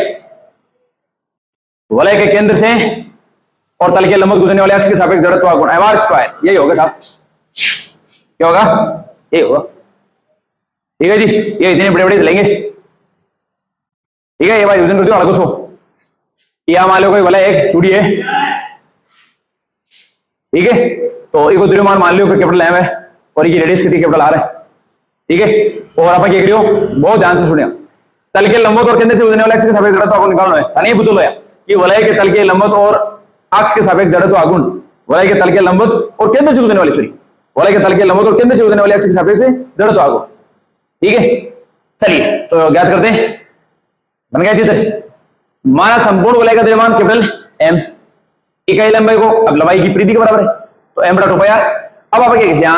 वलय के केंद्र से और तल के लंबवत गुजरने वाले अक्ष के सापेक्ष जड़त्व का गुण एम आर स्क्वायर, यही होगा साहब, क्या होगा, यही होगा, ठीक है जी, ये इतने बड़े बड़े चलेंगे, ठीक है, ये भाई विजन कर दो कुछ हो, या मान लो कोई वलय एक चूड़ी है, ठीक है, तो एक द्रव्यमान मान लो कैपिटल एम है और ये रेडियस कितनी कैपिटल आर है, ठीक है, और आप क्या करियो बहुत ध्यान से सुनिए, तल के लंबवत और केंद्र से गुजरने वाले अक्ष के सापेक्ष जड़त्व आघूर्ण निकालना है, नहीं पूछो यार कि वलय के तल के लंबवत और अक्ष के सापेक्ष जड़त्व आघूर्ण, वलय के तल के लंबवत और केंद्र से गुजरने वाली सॉरी वलय के तल के लंबवत और केंद्र से गुजरने वाले अक्ष के सापेक्ष जड़त्व आघूर्ण, ठीक है, चलिए तो ज्ञात करते हैं, बन गया चित्र, माना संपूर्ण वलय का द्रव्यमान कैपिटल एम, इकाई लंबाई को अब लंबाई की परिधि के बराबर है, तो एम बटा 2 पाई आर, अब आप क्या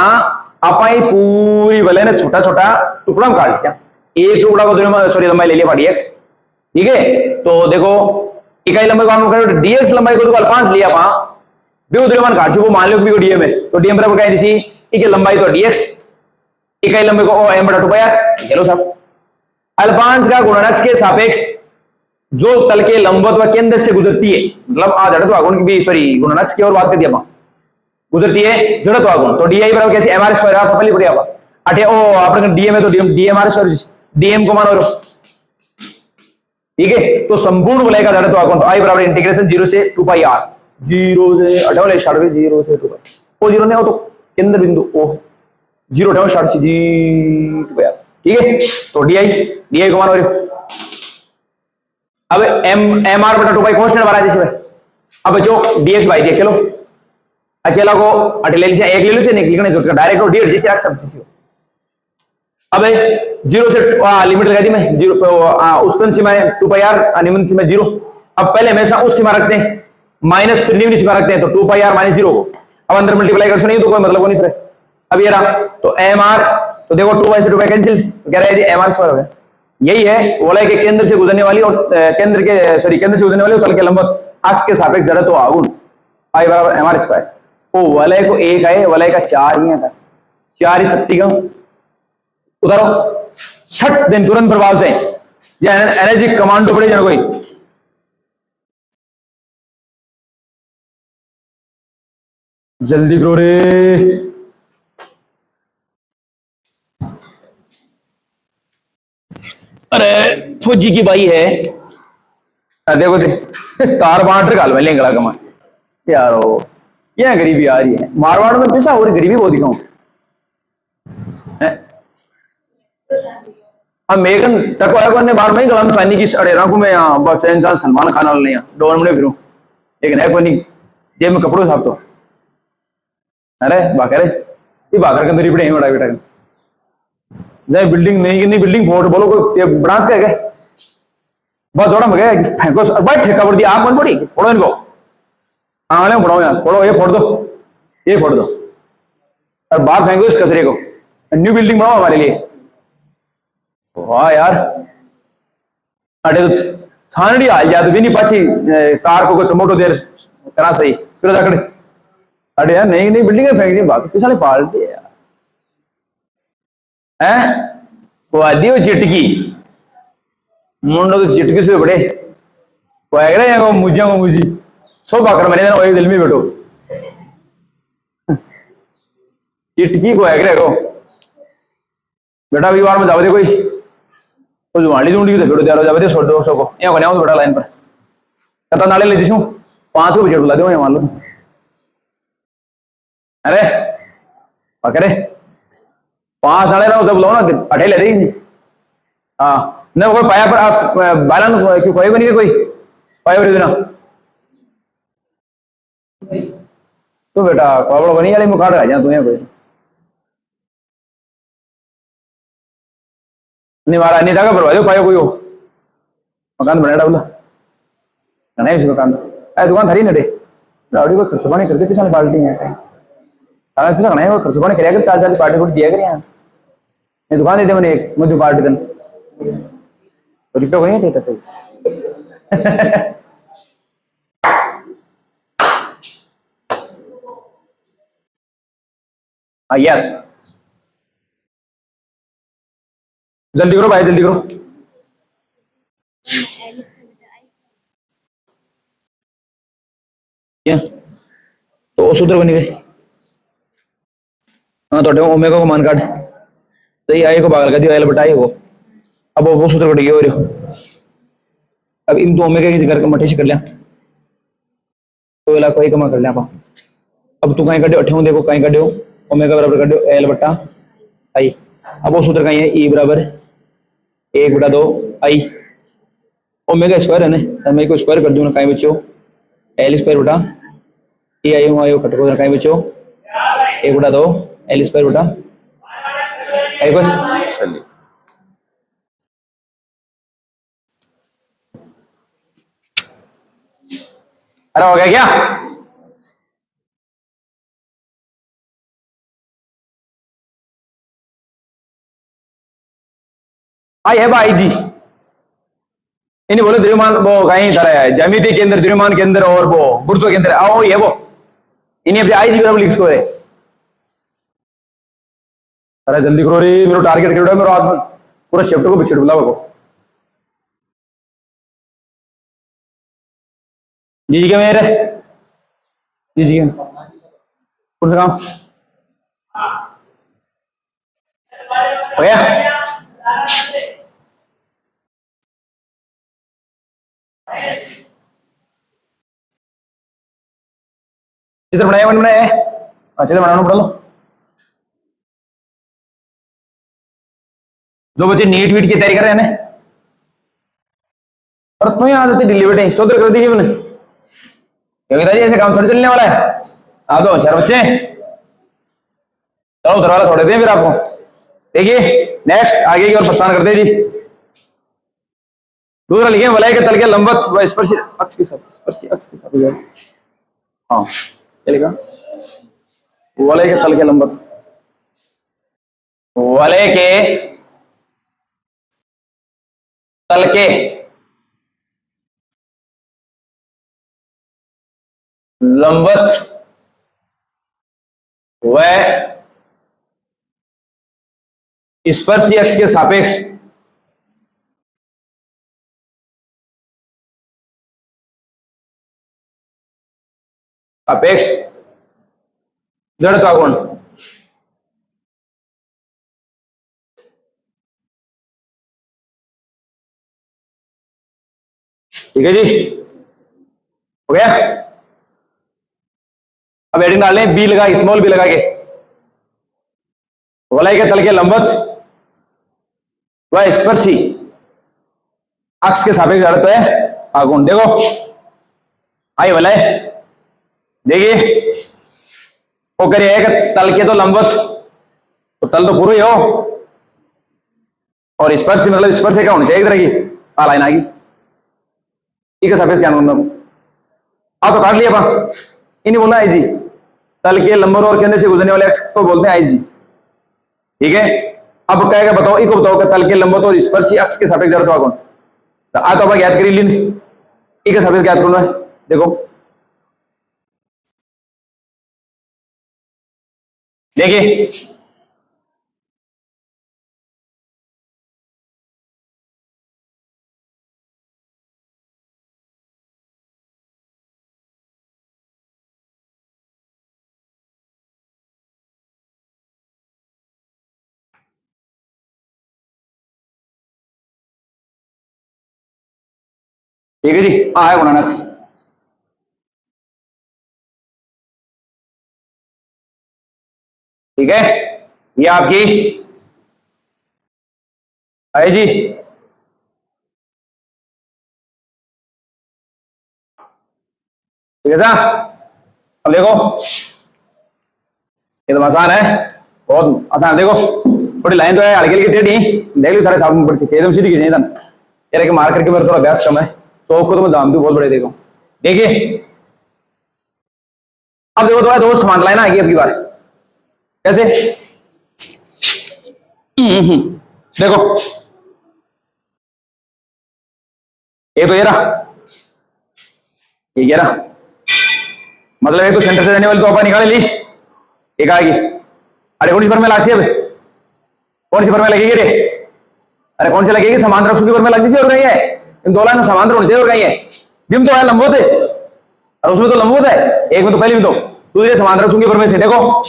आप पूरी वलय ने छोटा छोटा टुकड़ा में काट दिया, एक टुकड़ा को द्रव्यमान सॉरी लंबाई ले लिया dx, ठीक है, तो देखो इकाई लंबाई को dx लंबाई को तो अल्पांश लिया पा भी द्रव्यमान काट वो मान लो भी dm है, तो dm बराबर क्या है जैसी इकाई लंबाई तो dx, इकाई लंबाई को m बटा 2 पाई आर, ये लो साहब, अल्पांश का गुणनखंड के सापेक्ष जो तल के लंबवत व केंद्र से गुजरती है, मतलब आ जड़त्व आघूर्ण की भी सॉरी गुणनखंड की और बात कर दिया गुजरती है जड़त्व आघूर्ण, तो डी बराबर कैसे एम आर स्क्वायर आप पहले बढ़िया अठे ओ आपने डीएम है तो डीएम आर स्क्वायर, डीएम को मानो, ठीक है, तो संपूर्ण वलय का जड़त्व आघूर्ण, तो आई बराबर इंटीग्रेशन 0 से 2 पाई आर, 0 से 0 से 2 पाई, ओ 0 नहीं हो तो केंद्र बिंदु ओ 0 से जी 2 पाई आर, ठीक है, तो डी को मानो, अब एम आर बटा 2 पाई कांस्टेंट बना जैसे, अब जो dx बाई डी लो अकेला को अटे ले लीजिए, एक ले लीजिए, नहीं लिखने जरूरत डायरेक्ट डी जैसे रख सकते, अब 0 से लिमिट लगा दी मैं 0 उच्चतम सीमा है 2 पाई आर, निम्न सीमा 0, अब पहले हमेशा उस सीमा रखते हैं माइनस फिर निम्न सीमा रखते हैं, तो 2 पाई आर माइनस 0 को अब अंदर मल्टीप्लाई कर नहीं तो कोई मतलब नहीं सर, अब ये रहा तो एम आर, तो देखो 2 पाई से 2 पाई कैंसिल, तो कह रहा है जी एम आर स्क्वायर हो गया, यही है वलय के केंद्र से गुजरने वाली और केंद्र से गुजरने वाली तल के लंबवत अक्ष के सापेक्ष जड़त्व आघूर्ण, आई बराबर एम आर स्क्वायर, ओ वलय को एक है, वलय का 4 ही है, 4 ही 36 का उतारो 60 दिन तुरंत प्रभाव से एनर्जी कमांडो पड़े जन कोई, जल्दी करो रे, अरे फौजी की बाई है, देखो तार बांट गाल में लेंगड़ा कमा यारो, क्या गरीबी आ रही है मारवाड़ में, पैसा और गरीबी बहुत दिखाऊं, अब मेघन टकवाया ने बार में गलम चानी की अड़े रखू मैं यहाँ बच्चा इंसान सलमान खान वाले यहाँ डोन में फिरूं, लेकिन है कोई नहीं जेब में कपड़ों साहब, तो अरे बाकर ये बाकर के अंदर ही पड़े बड़ा बेटा जाए बिल्डिंग नहीं कि बिल्डिंग फोड़ बोलो कोई ब्रांच का है बहुत जोड़ा में गया फेंको भाई ठेका पड़ दिया आप मन पड़ी फोड़ो इनको, आंगले फोड़ो यार, फोड़ो ये फोड़ दो, ये फोड़ दो और बाहर फेंको इस कचरे को, न्यू बिल्डिंग बनाओ हमारे लिए, वाह यार अटे तो छानड़ी हाल जाती भी नहीं पाची तार को कुछ मोटो देर करा सही फिर जाकर अरे यार नहीं नहीं बिल्डिंग फेंक दी बाकी पिछले पाल्टी है यार, वो आदि वो चिटकी मुंडो तो चिटकी से बड़े वो मुझे सो बाकर मैंने वही दिल में बैठो चिटकी को है को बेटा अभी बार में जावे कोई तो जुआड़ी ढूंढी तो बेटो तैयार हो जावे सौ 200 को यहाँ बना बेटा लाइन पर कता नाले ले दिशू 5 को बजट बुला दो मान लो अरे पकड़े 5 नाले ना सब लो ना अठे ले देंगे हाँ ना कोई पाया पर आप बालन क्यों कोई बनी कोई पाया पर इतना तो बेटा पावड़ बनी वाली मुखाड़ आ जा तू यहाँ कोई निवारा नहीं था परवा दो पाया कोई हो मकान बनाया बोला नहीं इसको काम अरे दुकान थारी नटे रावड़ी को खर्च पानी करते पिछले पार्टी है अगर पिछले नहीं वो खर्च पानी करिया कर 4 पार्टी को दिया कर यहाँ ये दुकान दे दे मैंने एक मधु पार्टी तन तो रिप्टे को नहीं ठीक है हाँ यस जल्दी करो भाई जल्दी करो तो सूत्र बनी गई हाँ तो ओमेगा को मान काट तो ये आई को पागल कर दियो एल बटाई को अब वो सूत्र कट गया हो रही अब इन तो ओमेगा की जगह मठे से कर लिया तो एला कोई कमा कर लिया अब तू कहीं कटियो अठे देखो कहीं कटियो ओमेगा बराबर कटियो एल बटा आई अब वो सूत्र कहीं है ई बराबर 1/2 आई ओमेगा स्क्वायर है ना मैं को स्क्वायर कर दूं ना कहीं बच्चों एल स्क्वायर बटा ए आई हूँ आयो कटको कहीं बच्चों 1/2 एल स्क्वायर बटा आई बस चलिए अरे हो गया क्या आई है भाई जी इन्हें बोले द्रव्यमान वो कहीं तरह है ज्यामिति के अंदर द्रव्यमान के अंदर और वो बुर्सों के अंदर आओ ये वो इन्हें अपने आई जी बराबर लिख सको अरे जल्दी करो रे मेरा टारगेट कर मेरा आज पूरा चैप्टर को बिछड़ बुला को जी जी क्या मेरे जी जी कौन सा काम हो गया चित्र बनाया मैंने बनाया चित्र बनाना पड़ा लो जो बच्चे नीट वीट की तैयारी कर रहे हैं ना और तुम्हें आज होती डिलीवरी बेटे 14 कर दीजिए मैंने क्योंकि दादी ऐसे काम थोड़ी चलने वाला है आप दो चार बच्चे चलो उधर वाला थोड़े दें फिर आपको देखिए नेक्स्ट आगे की ओर प्रस्थान करते जी दूसरा लिखे वलय के तल के लंबवत व स्पर्शी अक्ष के साथ हाँ क्या लिखा वलय के तल के लंबवत वलय के तल के लंबवत व स्पर्शी अक्ष के सापेक्ष सापेक्ष जड़त्वाकोण ठीक है जी हो गया अब हेडिंग डाल लें बी लगा स्मॉल बी लगा के वलय के तल के लंबवत वह स्पर्शी अक्ष के सापेक्ष जड़त्व है आघूर्ण देखो आई वलय देखिए वो करिए एक तल के तो लंबवत तो तल तो पूरा ही हो और स्पर्श मतलब स्पर्श क्या होनी चाहिए एक तरह की लाइन आ गई ठीक है सापेक्ष क्या तो काट लिया इन्हीं बोला आई जी तल के लंबर और केंद्र से गुजरने वाले अक्ष को बोलते हैं आई जी ठीक है अब कहेगा बताओ इको बताओ कि तल के लंबवत और स्पर्शी अक्ष के सापेक्ष जड़त्व कौन तो आ तो आप याद करी लीन इके सापेक्ष याद करना है देखो देखिए ठीक है जी, हाँ है गुणानक्स। ठीक है, ये आपकी है जी। ठीक है सर, अब देखो ये तो आसान है, बहुत आसान। देखो थोड़ी लाइन तो है हल्की हल्की टेढ़ी, देख ली सारे सामने पड़ती है, एकदम सीधी खींचनी था। कह रहे कि मार करके मेरा थोड़ा अभ्यास कम है, चौक को तो मैं जानती हूँ बहुत बड़े। देखो देखिए, अब देखो थोड़ा दो समान लाइन आएगी अब की बार। कैसे? देखो ये तो ये रहा, ये रहा, मतलब एक तो सेंटर से जाने वाली तो अपन निकाल ली, एक आएगी। अरे कौन सी पर में लाग सी अब, कौन सी पर में लगेगी रे? अरे कौन सी लगेगी? समांतर अक्षों की पर में लग दीजिए। और कहीं है इन दो लाइन समांतर होनी चाहिए, और कहीं है बिम तो है लंबवत है, और उसमें तो लंबवत है, एक में तो पहले में तो दूसरे समांतर अक्षों की पर में से। देखो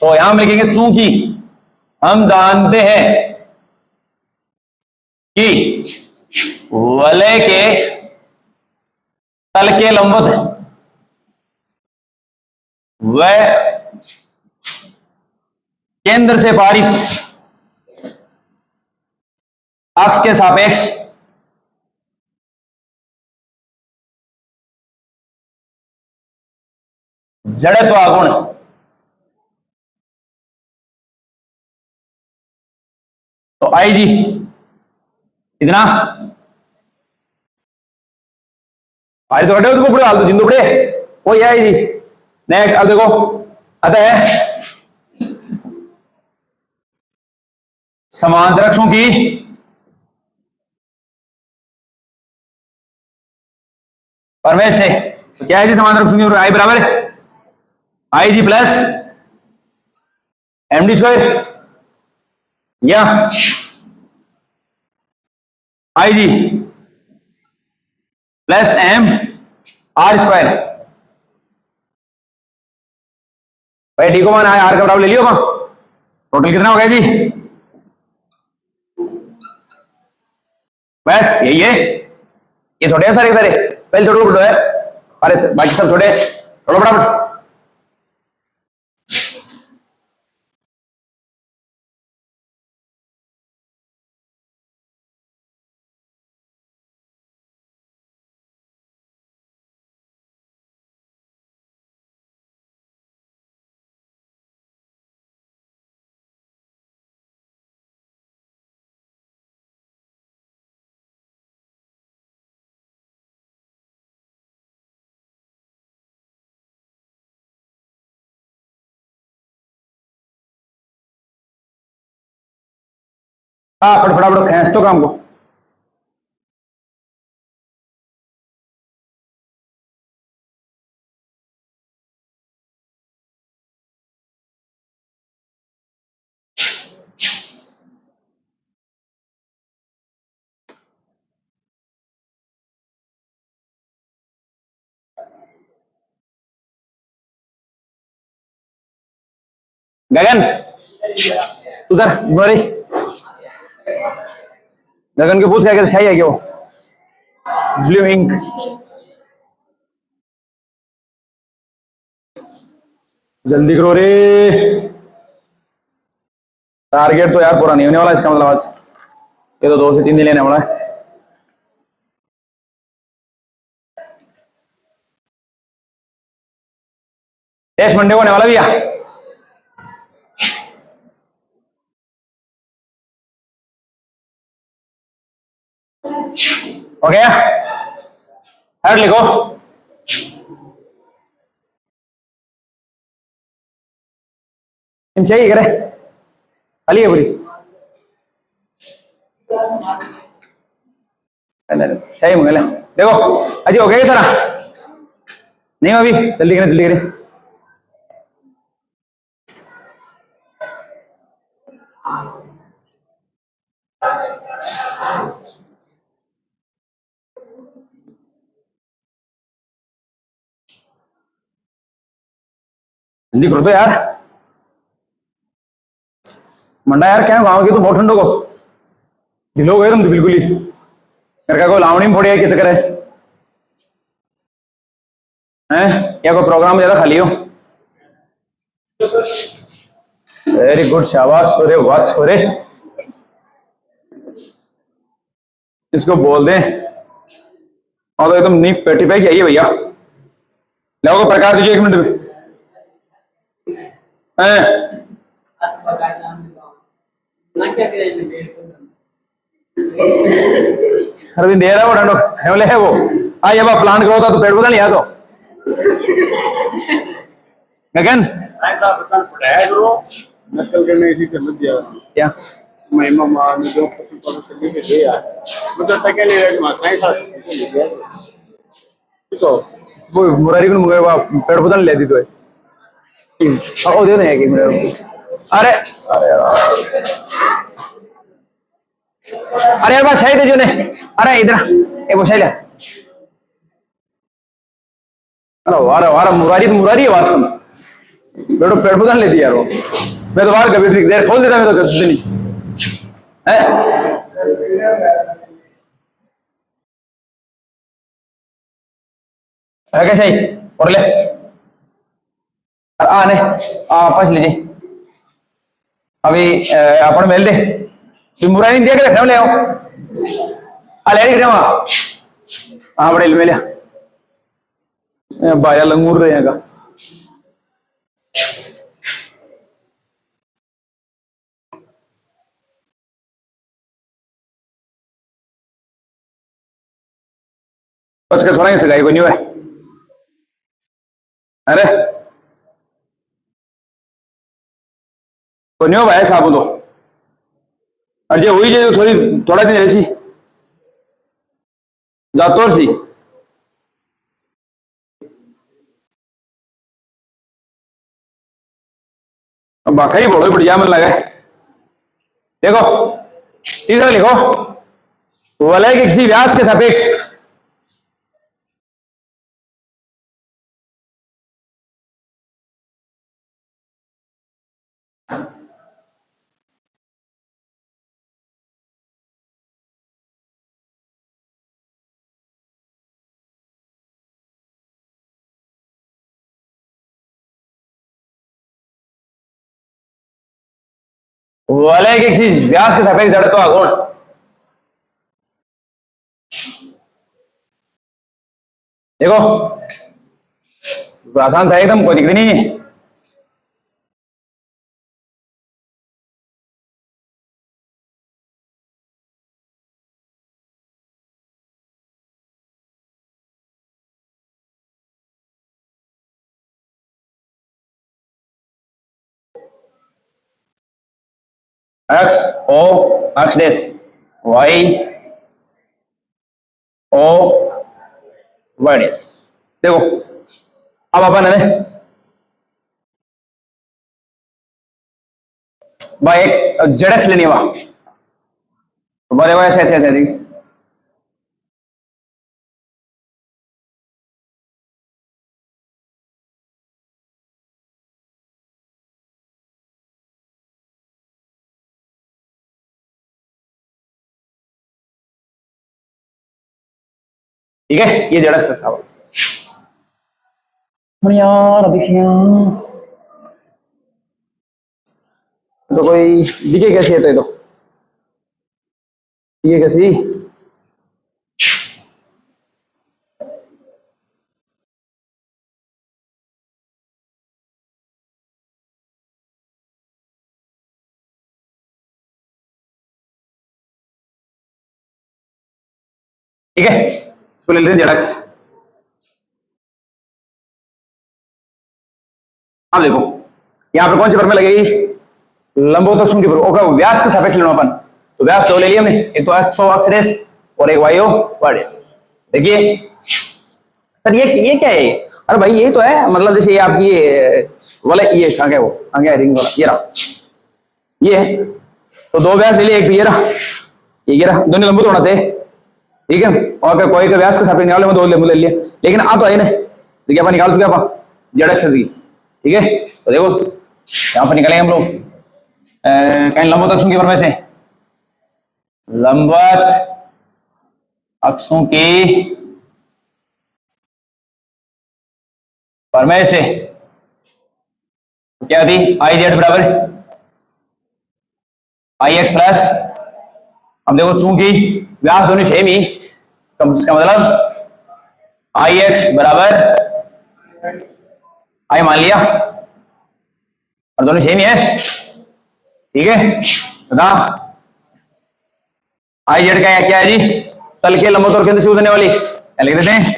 तो यहां हम लिखेंगे चूंकि हम जानते हैं कि वलय के तल के लंबवत है, वह केंद्र से पारित अक्ष के सापेक्ष जड़त्व आगुण तो आई जी इतना आई तो कटे उसको डाल दो जिंदू पड़े वो ये आई जी। नेक्स्ट अब देखो अतः समांतर अक्षों की परमेश से तो क्या है जी? समांतर अक्षों की आई बराबर आई जी प्लस एम डी स्क्वायर या आई जी प्लस एम आर स्क्वायर। भाई डी को मान आर का बराबर ले लियो, टोटल कितना हो गया जी? बस यही है, ये छोटे हैं सारे सारे, पहले छोटे बड़ो है, अरे बाकी सब छोटे, छोटा बड़ा हाँ फटाफट खींच तो काम को। गगन उधर गोरी, गगन के पूछ क्या सही है क्या वो ब्लू इंक? जल्दी करो रे, टारगेट तो यार पूरा नहीं होने वाला इसका मतलब आज, ये तो 2 से 3 दिन लेने वाला है। टेस्ट मंडे को होने वाला भैया। हो गया, हेड लिखो। चाहिए करे खाली है पूरी सही मंगल। देखो अजी हो गया सारा नहीं अभी, जल्दी करें जल्दी करें। जल्दी करो तो यार, मंडा यार क्या गाँव की तो बहुत ठंडो को ढिलो गए तुम तो बिल्कुल ही, घर का कोई लावणी में फोड़ी है किस करे। हैं या कोई प्रोग्राम ज्यादा खाली हो? वेरी गुड, शाबाश छोरे, वाह छोरे, इसको बोल दें। और तो एकदम नी पेटी पे आई है भैया। लोगों को प्रकार दीजिए 1 मिनट में। अरविंद दे रहा वो डंडो है वो। आ ये प्लान करो था तो पेड़ पौधा नहीं आ तो गगन पढ़ाया करो नकल करने इसी से मत दिया क्या महिमा मान जो पशु पालन करने के लिए यार मतलब तक ले रहे मासाएं सास तो वो मुरारी को मुझे पेड़ पौधा नहीं ले दी तो ओ दे नहीं है कि मेरे अरे अरे यार बस सही दे जो ने अरे इधर ए वो सही ले अरे वारा मुरारी तो मुरारी है वास्तव में बेटो पेड़ पौधा ले दिया यार वो मैं तो बाहर कभी देर खोल देता मैं तो कभी नहीं है क्या सही और ले आ नहीं पास लीजिए अभी अपन मेल दे तुम बुरा नहीं दिया के रखना ले आओ आ ले रखना हाँ बड़े ले लिया बाया लंगूर रहे का बच के थोड़ा ही सगाई को नहीं हुआ अरे तो नहीं हो भाई साहब तो और जो हुई जो थोड़ी थोड़ा दिन ऐसी जातोर सी अब बाकी बोलो बढ़िया मन लगा देखो तीसरा लिखो वलय के किसी व्यास के सापेक्ष वलय के किसी व्यास के सापेक्ष जड़त्व आगुण देखो आसान सा एकदम कोई दिक्कत नहीं है एक्स ओ एक्स डेस वाई ओ वाई डेस देखो अब अपन है भाई एक जेडक्स लेनी है वहां देखो ऐसे ऐसे ऐसे ठीक है ये जेडक्स का साहब यार अभी से तो कोई दिखे कैसी है तो ये कैसी ठीक है इसको ले लेते हैं जेडक्स अब देखो यहाँ पे कौन सी पर में लगेगी लंबोदक्षिण की पर व्यास के सापेक्ष लेना अपन तो व्यास दो ले लिया हमने एक तो एक्स ओ एक्स डेस और एक वाई ओ वाई डेस देखिए सर ये क्या है अरे भाई ये तो है मतलब जैसे ये आपकी वाला ये कहाँ गया वो कहाँ गया रिंग वाला ये रहा ये है तो दो व्यास ले लिए एक तो ये रहा दोनों लंबोद होना चाहिए ठीक है और कोई का व्यास के सापेक्ष निकाले दो ले लिया लेकिन आ तो है ना देखिए अपन निकाल चुके आप जेडक्स की ठीक है तो देखो यहां पर निकलेंगे हम लोग कहीं लंबवत अक्षों की पर में से लंबवत अक्षों की फॉर्मूले से क्या थी, आई जेड बराबर आई एक्स प्लस, अब देखो चूंकि व्यास दोनों सेम ही, तो इसका मतलब आई एक्स बराबर आई मान लिया और दोनों सेम ही है, ठीक है। बता आई जेड का क्या है जी, तल के लंबवत और केंद्र से गुजरने वाली, क्या लिख देते हैं,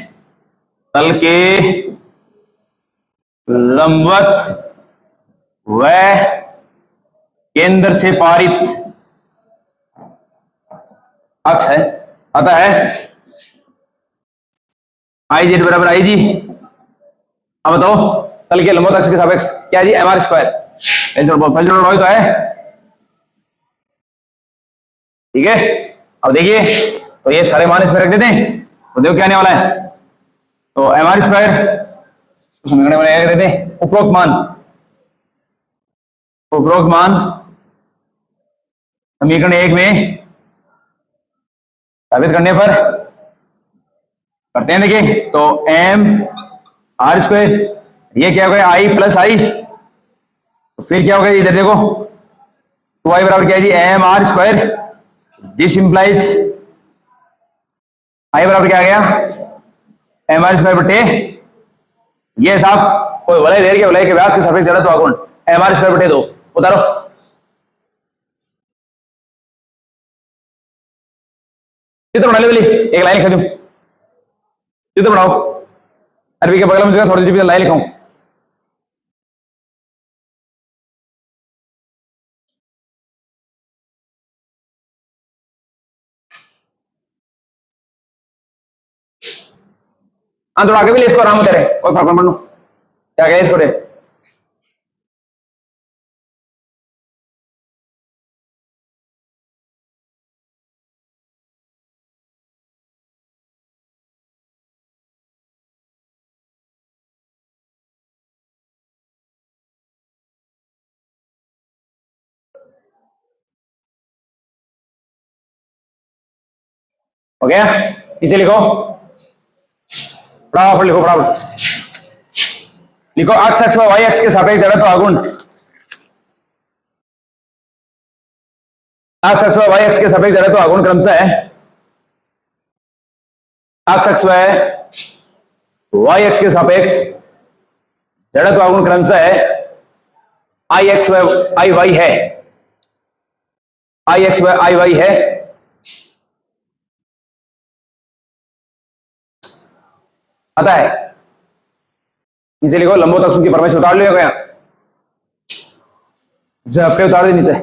तल के लंबवत व केंद्र से पारित अक्ष है, आता है आई जेड बराबर आई जी। अब बताओ तल के लंबवत अक्ष के सापेक्ष क्या जी, एम आर स्क्वायर, पहले तो है, ठीक है। अब देखिए तो ये सारे मान इसमें रख देते हैं, तो देखो क्या आने वाला है, तो एम आर स्क्वायर समीकरण में रख देते हैं, उपरोक्त मान समीकरण 1 में साबित करने पर करते हैं। देखिए तो एम आर स्क्वायर, ये क्या होगा आई प्लस आई, तो फिर क्या होगा इधर देखो, तो आई बराबर क्या है जी, M R square, this implies I बराबर क्या आ गया, एम आर स्क्वायर बटे, ये साहब कोई वलय देर के वलय के व्यास के सापेक्ष जड़त्व आघूर्ण एम आर स्क्वायर बटे 2, उतारो चित्र बना ले, बोली एक लाइन लिखा दूं, चित्र बनाओ, अरबी के बगल में जो थोड़ी सी लाइन लिखाऊं, हाँ थोड़ा आगे भी ले इसको, आराम होते रहे, कोई फर्क मत, क्या कहे इसको रे, हो गया, नीचे लिखो, फटाफट लिखो, फटाफट लिखो, एक्स व वाई एक्स के सापेक्ष जड़त्व आघूर्ण, एक्स व वाई एक्स के सापेक्ष जड़त्व आघूर्ण क्रमशः है, एक्स व वाई एक्स के सापेक्ष जड़त्व आघूर्ण क्रमशः है, आई एक्स व आई वाई है, आई एक्स व आई वाई है, आता है, नीचे लिखो, लंबवत अक्षों की परमेश उतार लिया गया, झपके उतार दे नीचे,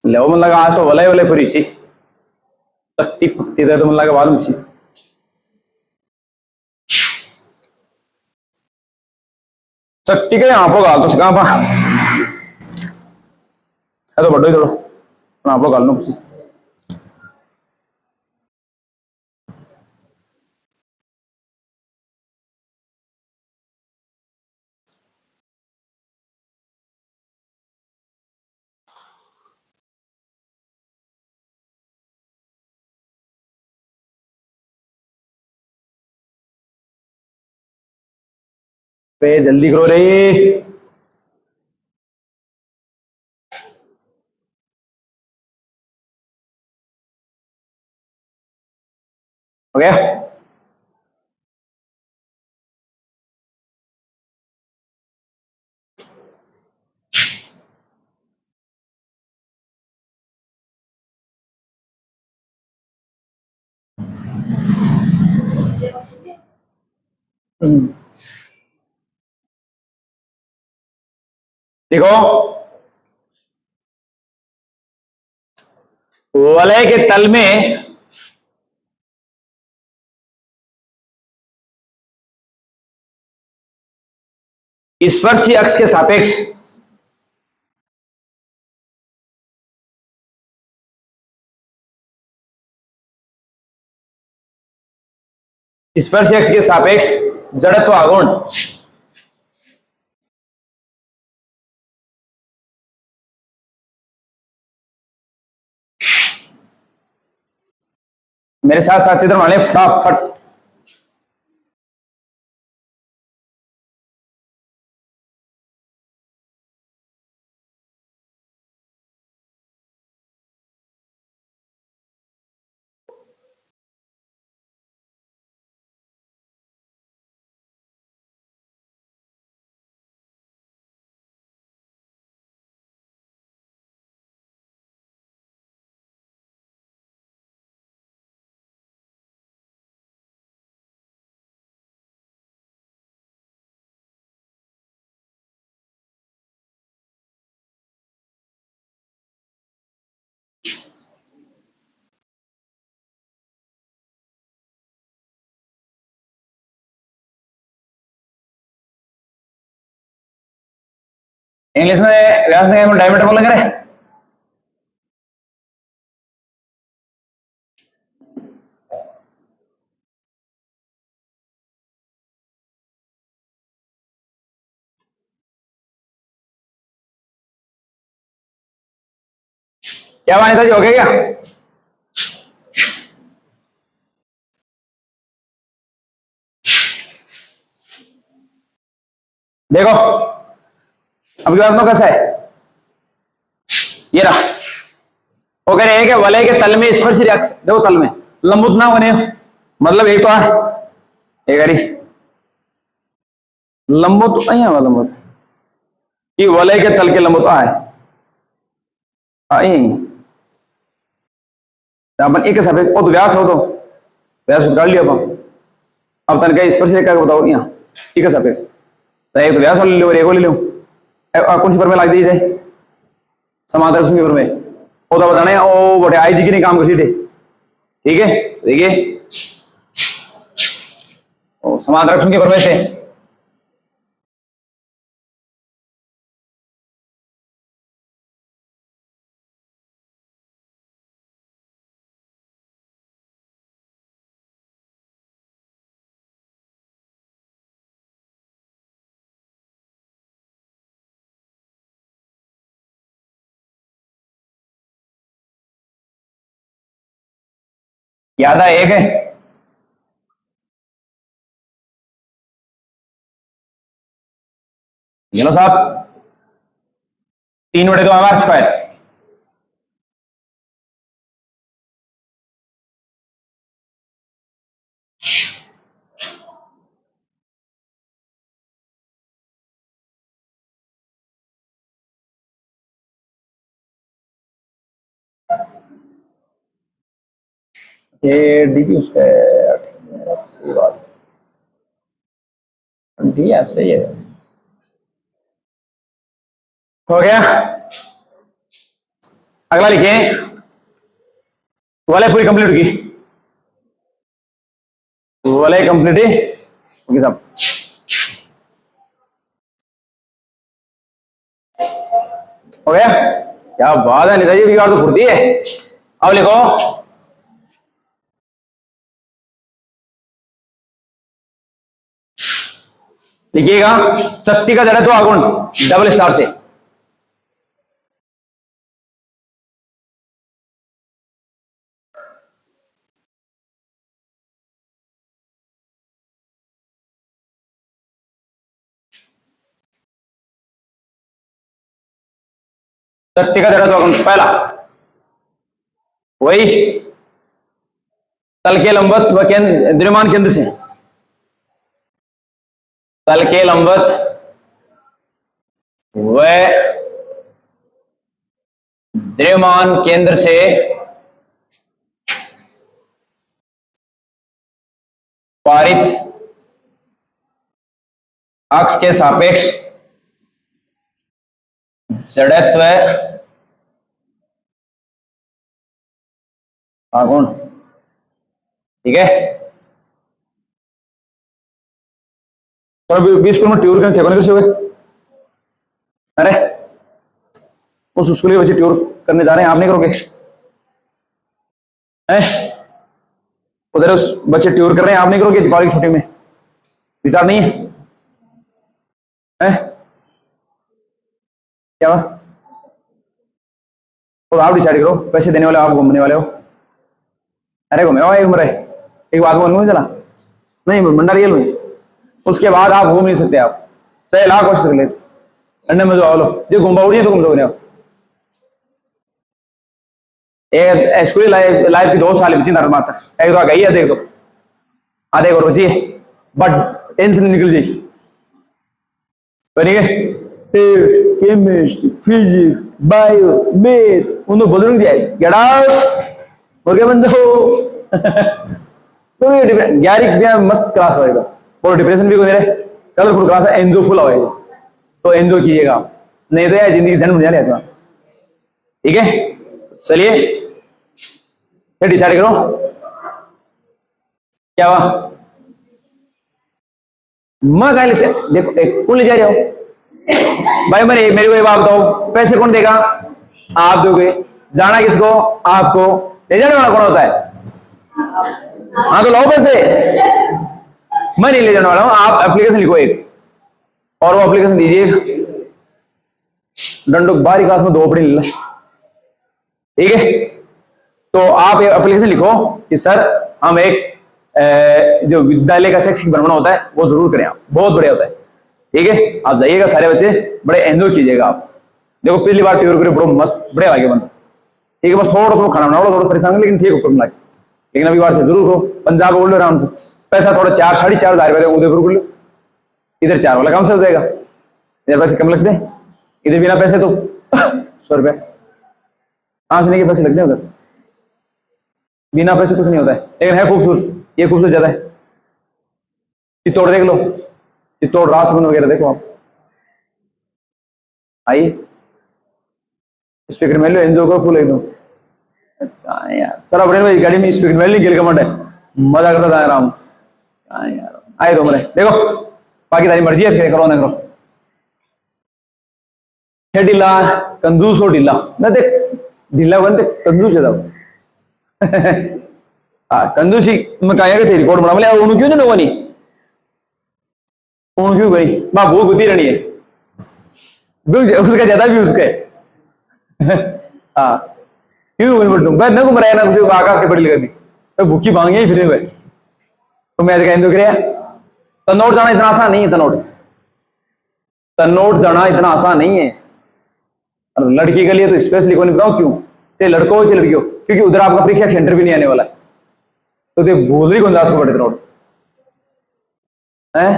ले मन लगा आज तो वलय वलय पूरी सी तट्टी पत्ती दे, तो मन लगा बाद में सी, चट्टी के यहाँ गाल तो कहाँ पा है, तो बड़ो ही थोड़ो यहाँ गाल नो सी, पे जल्दी करो रे, हो गया, देखो वलय के तल में स्पर्शी अक्ष के सापेक्ष स्पर्शी अक्ष के सापेक्ष जड़त्व आघूर्ण मेरे साथ साथ चित्र बना ले फटाफट। इंग्लिश में व्यास में डायमीटर बोलेंगे रे। क्या मान्यता जी, हो गया क्या? देखो अब बात में कैसा है, ये रहा। वो कह रहे हैं कि वलय के तल में स्पर्शी अक्ष, देखो तल में लंबुत ना होने, मतलब एक तो है एक अरी लंबुत वाला लंबुत कि वलय के तल के लंबुत है अपन एक सापेक्ष वो तो व्यास हो, तो व्यास उतार लिया अपन। अब तन का स्पर्श रेखा का बताओ यहाँ एक सापेक्ष, तो एक तो व्यास ले लो और एक ले लो, कौन सी पर में लाग दीजिए समांतर पर में वो तो बताना है। ओ बड़े आई जी की नहीं काम कर सीधे, ठीक है देखिए समांतर के पर में से याद है एक है ये लो साहब 3/2 आर स्क्वायर, ये डी की उसका सही बात डी ऐसे ही है। हो गया, अगला लिखिए वलय पूरी कंप्लीट होगी, वलय कंप्लीट होगी सब। हो गया, क्या बात है नेताजी, बिगाड़ तो फुर्ती है। अब लिखो लिखिएगा शक्ति का जड़त्व आघूर्ण डबल स्टार से, शक्ति का जड़त्व आघूर्ण पहला वही तल के लंबवत व द्रव्यमान केंद्र से, तल के लंबवत व द्रव्यमान केंद्र से पारित अक्ष के सापेक्ष जड़त्व आघूर्ण, ठीक है। तो 20 किलोमीटर ट्यूर के ठेकोने कैसे हुए? अरे उस स्कूल के बच्चे टूर करने जा रहे हैं, आप नहीं करोगे? उधर उस बच्चे टूर कर रहे हैं, आप नहीं करोगे दिवाली की छुट्टी में? विचार नहीं है? क्या हुआ? तो आप डिसाइड करो, पैसे देने वाले हो, आप घूमने वाले हो। अरे घूमे हो एक उम्र है, एक बात बोलूँ चला नहीं मंडा रियल में, उसके बाद आप घूम नहीं सकते, आप चाहे लाख कोशिश कर ले अंडे में जो आओ लो जो घूमबा उड़ी है तो घूम लोगे आप। एक स्कूल लाइफ की 2 साल बची ना माता, एक तो गई है देख दो आधे और बची है, बट टेंशन निकल जाएगी। Test chemistry physics bio math उन्होंने बोलने दिया गेट आउट और क्या बंद हो। तो ये 11वीं मस्त क्लास होएगा और डिप्रेशन भी को मेरे कलरफुल क्लास है, एंजो फुल होएगा तो एंजॉय कीजिएगा आप, नहीं तो यार जिंदगी जन्म बना लेता। ठीक है चलिए फिर डिसाइड करो क्या हुआ। मैं कह लेते देखो एक कौन ले जा रहे हो भाई, मेरे को ये बात बताओ, पैसे कौन देगा? आप दोगे। जाना किसको? आपको। ले जाने वाला कौन होता है? हाँ तो लाओ पैसे। मैं नहीं ले जाने वाला हूं, आप एप्लीकेशन लिखो एक और वो एप्लीकेशन दीजिए, डंडो 12 क्लास में 2 पढ़ी ले। ठीक है तो आप एप्लीकेशन लिखो कि सर हम एक जो विद्यालय का शैक्षिक भ्रमण होता है वो जरूर करें, आप बहुत बढ़िया होता है। ठीक है आप जाइएगा, सारे बच्चे बड़े एंजॉय कीजिएगा। आप देखो पिछली बार टूर करे बड़ो मस्त बढ़िया लगे बंदा। ठीक है बस थोड़ा सा खाना बनाओ, थोड़ा परेशान लेकिन ठीक ऊपर लगे, लेकिन अभी बार जरूर हो। पंजाब बोल लो आराम से, पैसा थोड़ा 4-4.5 हज़ार रुपये उदयपुर बोल लो, इधर 4 वाला काम चल जाएगा, इधर पैसे कम लगते हैं, इधर बिना पैसे तो 100 रुपया आंसने के पैसे लगते हैं, उधर बिना पैसे कुछ नहीं होता है, लेकिन है खूबसूरत, ये खूबसूरत ज्यादा है। चित्तौड़ देख लो, चित्तौड़ राजसमंद वगैरह देखो आप, आइए स्पीकर में लो एंजॉय करो फुल एकदम। यार चलो बड़े भाई गाड़ी में स्पीकर में नहीं गिल कमट है, मजा करता था आराम यार। आए तो मरे देखो बाकी तारी मर्जी है, करो ना करो। है ढीला कंजूस हो ढीला ना देख, ढीला बनते कंजूस है कंजूसी मैं कहा तेरी रिकॉर्ड बना बोले उन क्यों नहीं होनी उन क्यों गई मां भूख होती रहनी है उसका ज्यादा भी उसका हाँ क्यों न घूम रहा है ना कुछ आकाश के पड़ी लगी तो भूखी भांगे ही फिर हुए तो मैं कहें तो तनोट जाना इतना आसान नहीं है, तनोट जाना इतना आसान नहीं है। लड़की के लिए तो स्पेशली कोई नहीं बताऊं क्यों, चाहे लड़को हो चाहे लड़की हो, क्योंकि उधर आपका परीक्षा सेंटर भी नहीं आने वाला है, तो भूल ही गुंजाश को पड़े तनोट है।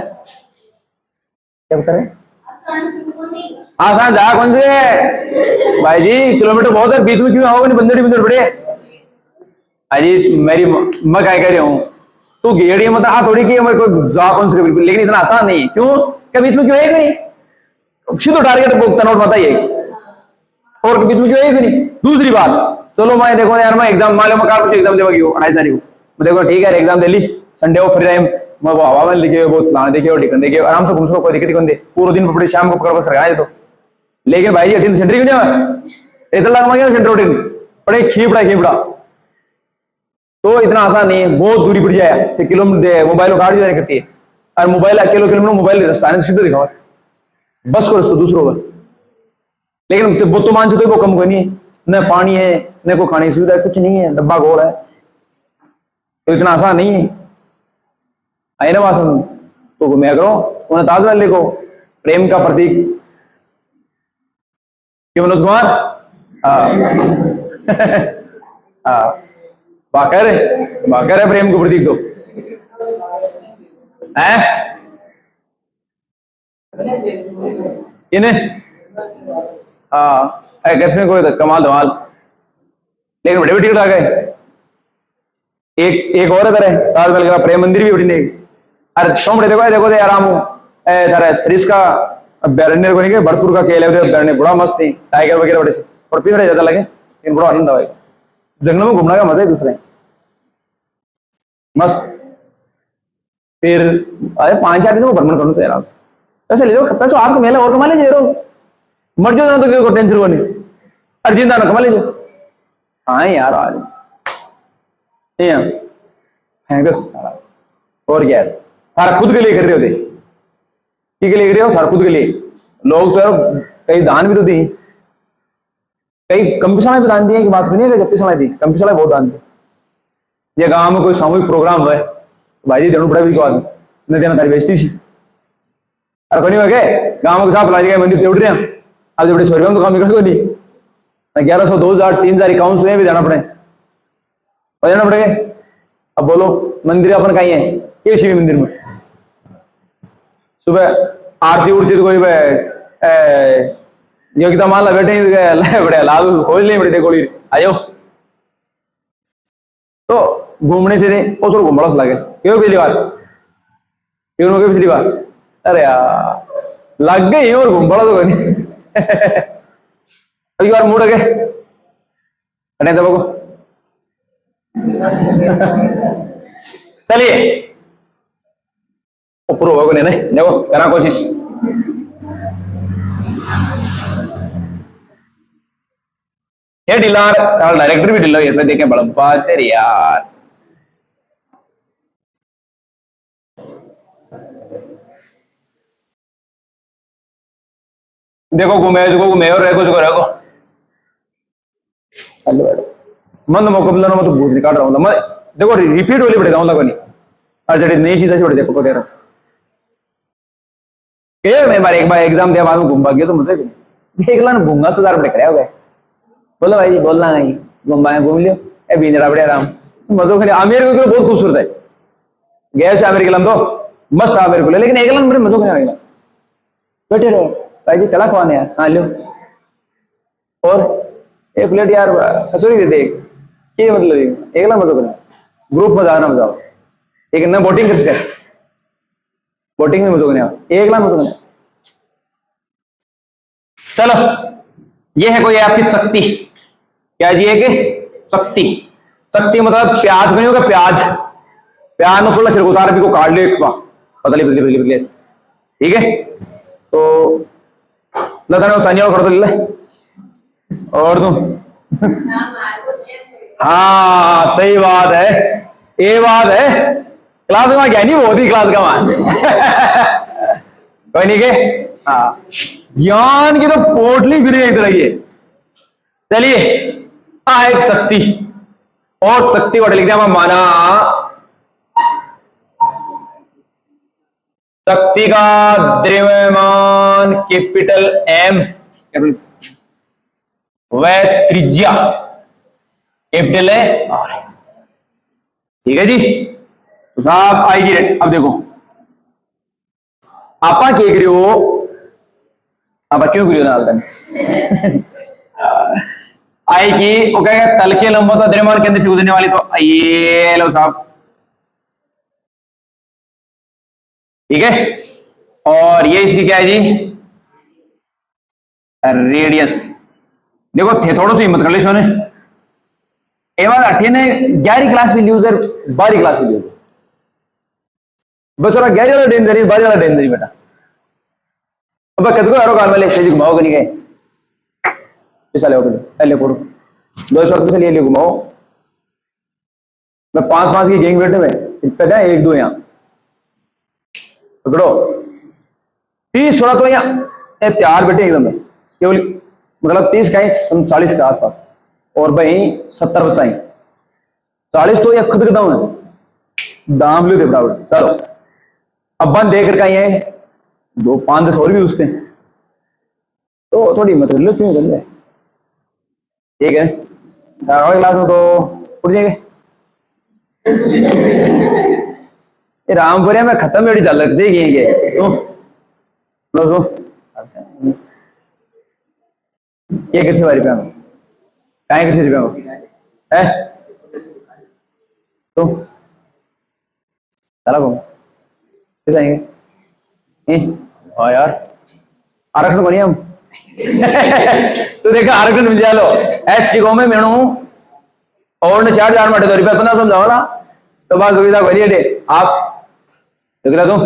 क्या बता रहे आसान जा कौन से भाई जी, किलोमीटर बहुत है, बीच में क्यों आओगे नहीं बंदर बंदर बड़े भाई जी। मेरी मैं क्या कह रही हूँ तो गेड़ी मतलब हाँ थोड़ी की कोई जा कौन से बिल्कुल, लेकिन इतना आसान नहीं है। क्यों क्या बीच में क्यों है नहीं सीधो टारगेट तनोट पता ही है और बीच में क्यों है नहीं। दूसरी बात चलो मैं देखो यार मैं एग्जाम मान लो मैं कुछ एग्जाम देगा 28 तारीख को, मैं देखो ठीक है एग्जाम दे ली, संडे को फ्री टाइम मैं वो हवा में लिखे बहुत लाने देखे और टिकट देखे आराम से घूम सको, कोई दिक्कत नहीं दे, पूरा दिन पकड़े शाम को पकड़ बस रखा तो। लेकिन भाई अटीन सेंटर क्यों जाए इतना लगा गया सेंटर उठीन पड़े खीपड़ा तो इतना आसान नहीं है, बहुत दूरी पड़ जाए तो किलोमीटर मोबाइल काट जाने करती है और मोबाइल किलोमीटर मोबाइल रास्ता सीधे दिखावा बस को रास्ता दूसरों का, लेकिन वो तो मान से तो वो कम को नहीं है, न पानी है न कोई खाने की सुविधा कुछ नहीं है, डब्बा गोल है, तो इतना आसान नहीं है। आई ना बात तो घूमया करो, उन्हें ताजमहल देखो प्रेम का प्रतीक क्यों मनोज कुमार बाकर है प्रेम का प्रतीक तो है इन्हें कैसे कोई कमाल धमाल, लेकिन बड़े टिकट आ गए। एक और है ताजमहल का प्रेम मंदिर भी बड़ी नहीं, अरे सोमड़े देखो दे आराम हूँ तारा सरिस का बैरने को नहीं भरतपुर का खेल है बैरने बड़ा मस्त नहीं, टाइगर वगैरह बड़े से और फिर ज्यादा लगे लेकिन बड़ा आनंद आएगा, जंगल में घूमने का मजा ही दूसरा है मस्त। फिर अरे 5-4 दिन को भ्रमण करूँ तो आराम से पैसे ले लो, पैसे आपको मेला और कमा लीजिए मर जाओ ना तो क्यों टेंशन को नहीं, अरे जिंदा ना कमा लीजिए। हाँ यार आज है बस सारा। और क्या है, सारा खुद के लिए कर रहे होते, के लिए कर रहे हो सारा खुद के लिए। लोग तो यार कई दान भी तो दी, कई कंपशालाएं भी दान दिए की बात नहीं है, जब पिछला दी कंपशालाएं बहुत दान दी। ये गांव में कोई सामूहिक प्रोग्राम हुआ है भाई जी देना पड़ा भी को नहीं देना तारी बेचती सी। अरे कोई नहीं हो गए गांव के साथ लाए मंदिर उड़ रहे हैं, अब जब 100 रुपये में तो काम निकल को नहीं, 1100 2000 3000 अकाउंट से भी जाना पड़े जाना पड़ेगा। अब बोलो मंदिर अपन कहीं है ये शिव मंदिर में सुबह आरती उड़ती तो कोई योगिता मान ला बैठे बड़े लाल खोज ले बड़े गोली आयो तो घूमने से नहीं वो थोड़ा घूमड़ा लगे क्यों पिछली बार क्यों पिछली बार। अरे यार लग गई और घूमड़ा तो नहीं अभी बार मुड़ गए हटे दबा को चलिए ऊपर होगा नहीं नहीं देखो करना कोशिश। ये ढिलार डायरेक्टर भी ढिला है देखें बड़ा बात तेरी यार। देखो घूमे और रखो मंद मुकाबला में तो भूत निकाल रहा हूँ मैं देखो रिपीट होली बढ़ेगा हूँ नहीं और जड़ी नई चीज ऐसी बढ़ देखो वगैरह मैं बार एक बार एग्जाम दिया बाद में घूम गया तो मुझे देख ला घूंगा से बढ़ कर गए बोलो भाई जी बोलना नहीं घूम लियो ए बींजड़ा बड़े आराम मजो खा आमिर को बहुत खूबसूरत है गया से आमिर के तो मस्त आमिर को लेकिन एक बड़े मजो खा बैठे रहो भाई जी कला खवाने यार हाँ लो और एक प्लेट यार कचौरी दे दे ये मतलब एक मजो करना ग्रुप में जाना मजा एक ना बोटिंग कर सके बोटिंग में मजो करने एक मजो करने। चलो ये है कोई आपकी शक्ति क्या जी है कि शक्ति शक्ति मतलब प्याज नहीं होगा प्याज प्याज में थोड़ा छिड़क भी को काट लियो एक पतली पतली पतली पतली ऐसे ठीक है तो लता चांदी कर दो ले और तुम हाँ सही बात है ये बात है क्लास में क्या नहीं बहुत ही क्लास का मान कोई नहीं के हाँ ज्ञान की तो पोटली फिर एक तरह की। चलिए एक शक्ति और शक्ति को लिख दिया माना शक्ति का द्रव्यमान कैपिटल एम वह त्रिज्या कैपिटल है ठीक है जी। तो साहब आएगी अब देखो आपा क्या करियो आप क्यों करियो ना आएगी वो कहेगा तल के लंबा तो द्रव्यमान केंद्र से गुजरने वाली तो ये लो साहब ठीक है और ये इसकी क्या है जी रेडियस। देखो थे थोड़ा सा हिम्मत कर ली सोने ए बात अठे ने 11वीं क्लास में लीज 12वीं क्लास में लीज बचोरा 11 वाला डेंजर 12 वाला डेंजर बेटा अब कद को काल में ले घुमाओ नहीं गए चले पहले पढ़ो 200 से लिए घुमाओ मैं 5-5 की गैंग बैठे में पता है 1-2 यहाँ पकड़ो 30 तो यहाँ तैयार बैठे एकदम केवल मतलब 30 का 40 के आसपास और भाई 70 बच्चा 40 तो यह खुद के दाम है दाम लो थे बराबर। चलो अब बंद देकर का है 2-5-10 और भी उसके तो थोड़ी मतलब लो क्यों कर ठीक है क्लास में तो उठ जाएंगे रामपुरिया में खत्म बेड़ी चल रही देखेंगे तो क्या कृषि वाली पे कहीं कृषि रुपया है तो चला को कैसे आएंगे हाँ यार आरक्षण को नहीं हम तो देखा आरक्षण मिल जाए लो एस टी में मेणु और ने 4000 माटे तो रुपया 15 समझाओ ना तो बस सुविधा करिए आप देख रहा तू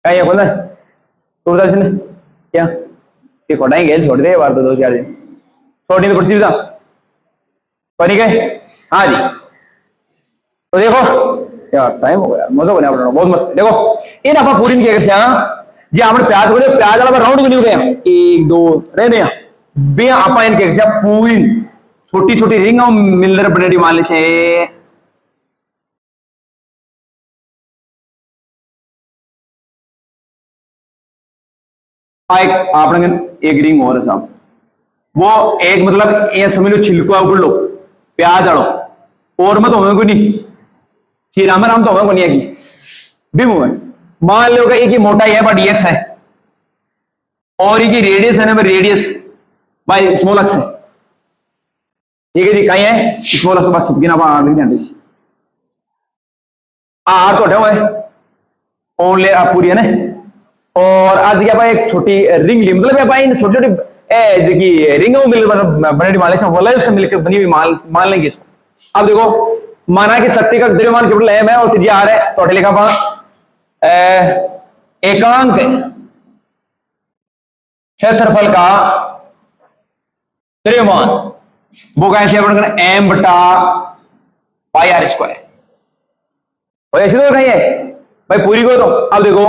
कहीं है बोलना तो दर्शन क्या ये कोटाई गेल छोड़ दे बार तो 2-4 दिन छोड़नी तो पड़ती बनी गए। हाँ जी तो देखो यार टाइम हो गया मजा बना बहुत मस्त देखो इन आप पूरी नहीं किया जी आपने प्याज को प्याज वाला राउंड को नहीं गया 1 2 रहने बे आप इन के पूरी छोटी छोटी रिंग मिलर बनेडी मान ली से आपने एक रिंग और है साहब वो एक मतलब ये समझ लो छिलको ऊपर लो प्याज आलो और मत होवे को नहीं फिर राम तो होवे को नहीं है भी मुंह है मान लो कि एक ही मोटाई है बट डीएक्स है और एक ही रेडियस है ना रेडियस बाय स्मॉल एक्स है ठीक है जी कहीं है स्मॉल एक्स बात छुपकी ना बा आगे ध्यान दीजिए आर तो हटाओ है ओनली आप पूरी है ना और आज क्या एक छोटी रिंग ली मतलब इन छोटी छोटी जो कि रिंग मिल बने मान ले उससे मिलकर बनी हुई मान लेंगे इसको। अब देखो माना कि चट्टी का द्रव्यमान केवल एम है और त्रिज्या आर है तो लिखा पा एकांक क्षेत्रफल का द्रव्यमान वो कैसे अपन एम बटा पाई आर स्क्वायर ऐसे तो कहीं है भाई पूरी को तो अब देखो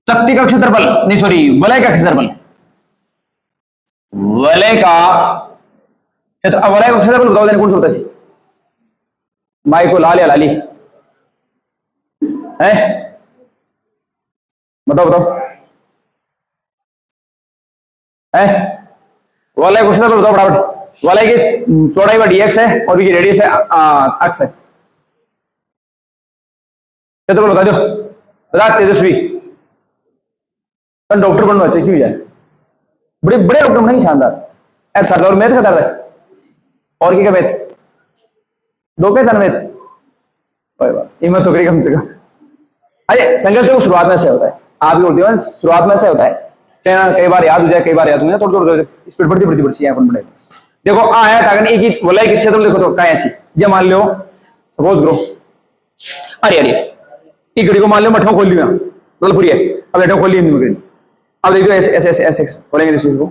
चक्ति का क्षेत्रफल नहीं सॉरी वलय का क्षेत्रफल वलय का क्षेत्र वलय का क्षेत्रफल बताओ देने कौन सा होता है माई को लाल या लाली है बताओ बताओ है वलय का क्षेत्रफल बताओ फटाफट वलय की चौड़ाई का डीएक्स है और भी रेडियस है एक्स है क्षेत्रफल बता दो बता तेजस्वी डॉक्टर बनना चाहिए क्यों जाए बड़े बड़े डॉक्टर नहीं शानदार थर्ड और मैथ का थर्ड है और क्या मैथ दो क्या था मैथ हिम्मत तो करी कम से कम। अरे संघर्ष देखो शुरुआत में से होता है आप भी बोलते हो शुरुआत में से होता है कई बार याद हो जाए कई बार याद हो थोड़ी स्पीड बढ़ती बढ़ती बढ़ती है अपन बढ़े देखो आया ताकि एक ही वलय के क्षेत्र देखो तो क्या ऐसी जब मान लो सपोज करो अरे अरे एक घड़ी को मान लो मठों खोल लिया मतलब पूरी है अब मठों खोल ली अब देखो ऐसे ऐसे ऐसे ऐसे बोलेंगे इस चीज को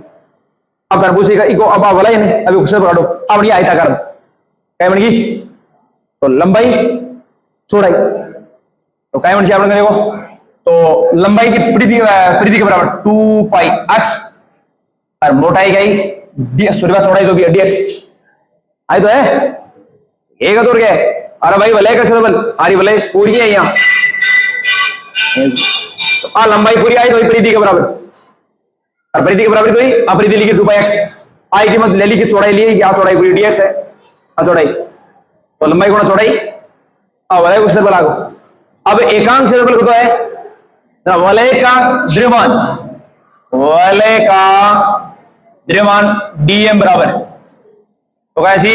अब तरबूज का इको अब वलय नहीं अभी उससे पकड़ो अब ये आयताकार क्या बन गई तो लंबाई चौड़ाई तो क्या बन जाए देखो तो लंबाई की परिधि के बराबर 2 पाई एक्स और मोटाई गई चौड़ाई तो भी dx आई तो है एक दूर गए अरे भाई वलय का क्षेत्रफल हमारी वलय पूरी है यहाँ तो लंबाई पूरी आई तो परिधि के बराबर और परिधि के बराबर तो ही परिधि लिखी 2 पाई एक्स आई की मत ले ली की चौड़ाई लिए यहाँ चौड़ाई पूरी dx है चौड़ाई तो लंबाई गुणा चौड़ाई वलय का क्षेत्रफल आगो अब एकांक क्षेत्रफल को तो है वलय का द्रव्यमान dm बराबर तो कैसी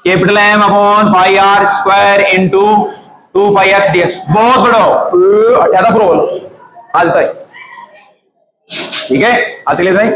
capital M upon pi R square into 2 pi X dx बहुत बड़ा ज्यादा प्रोबल आज तक ठीक है आज चलिए भाई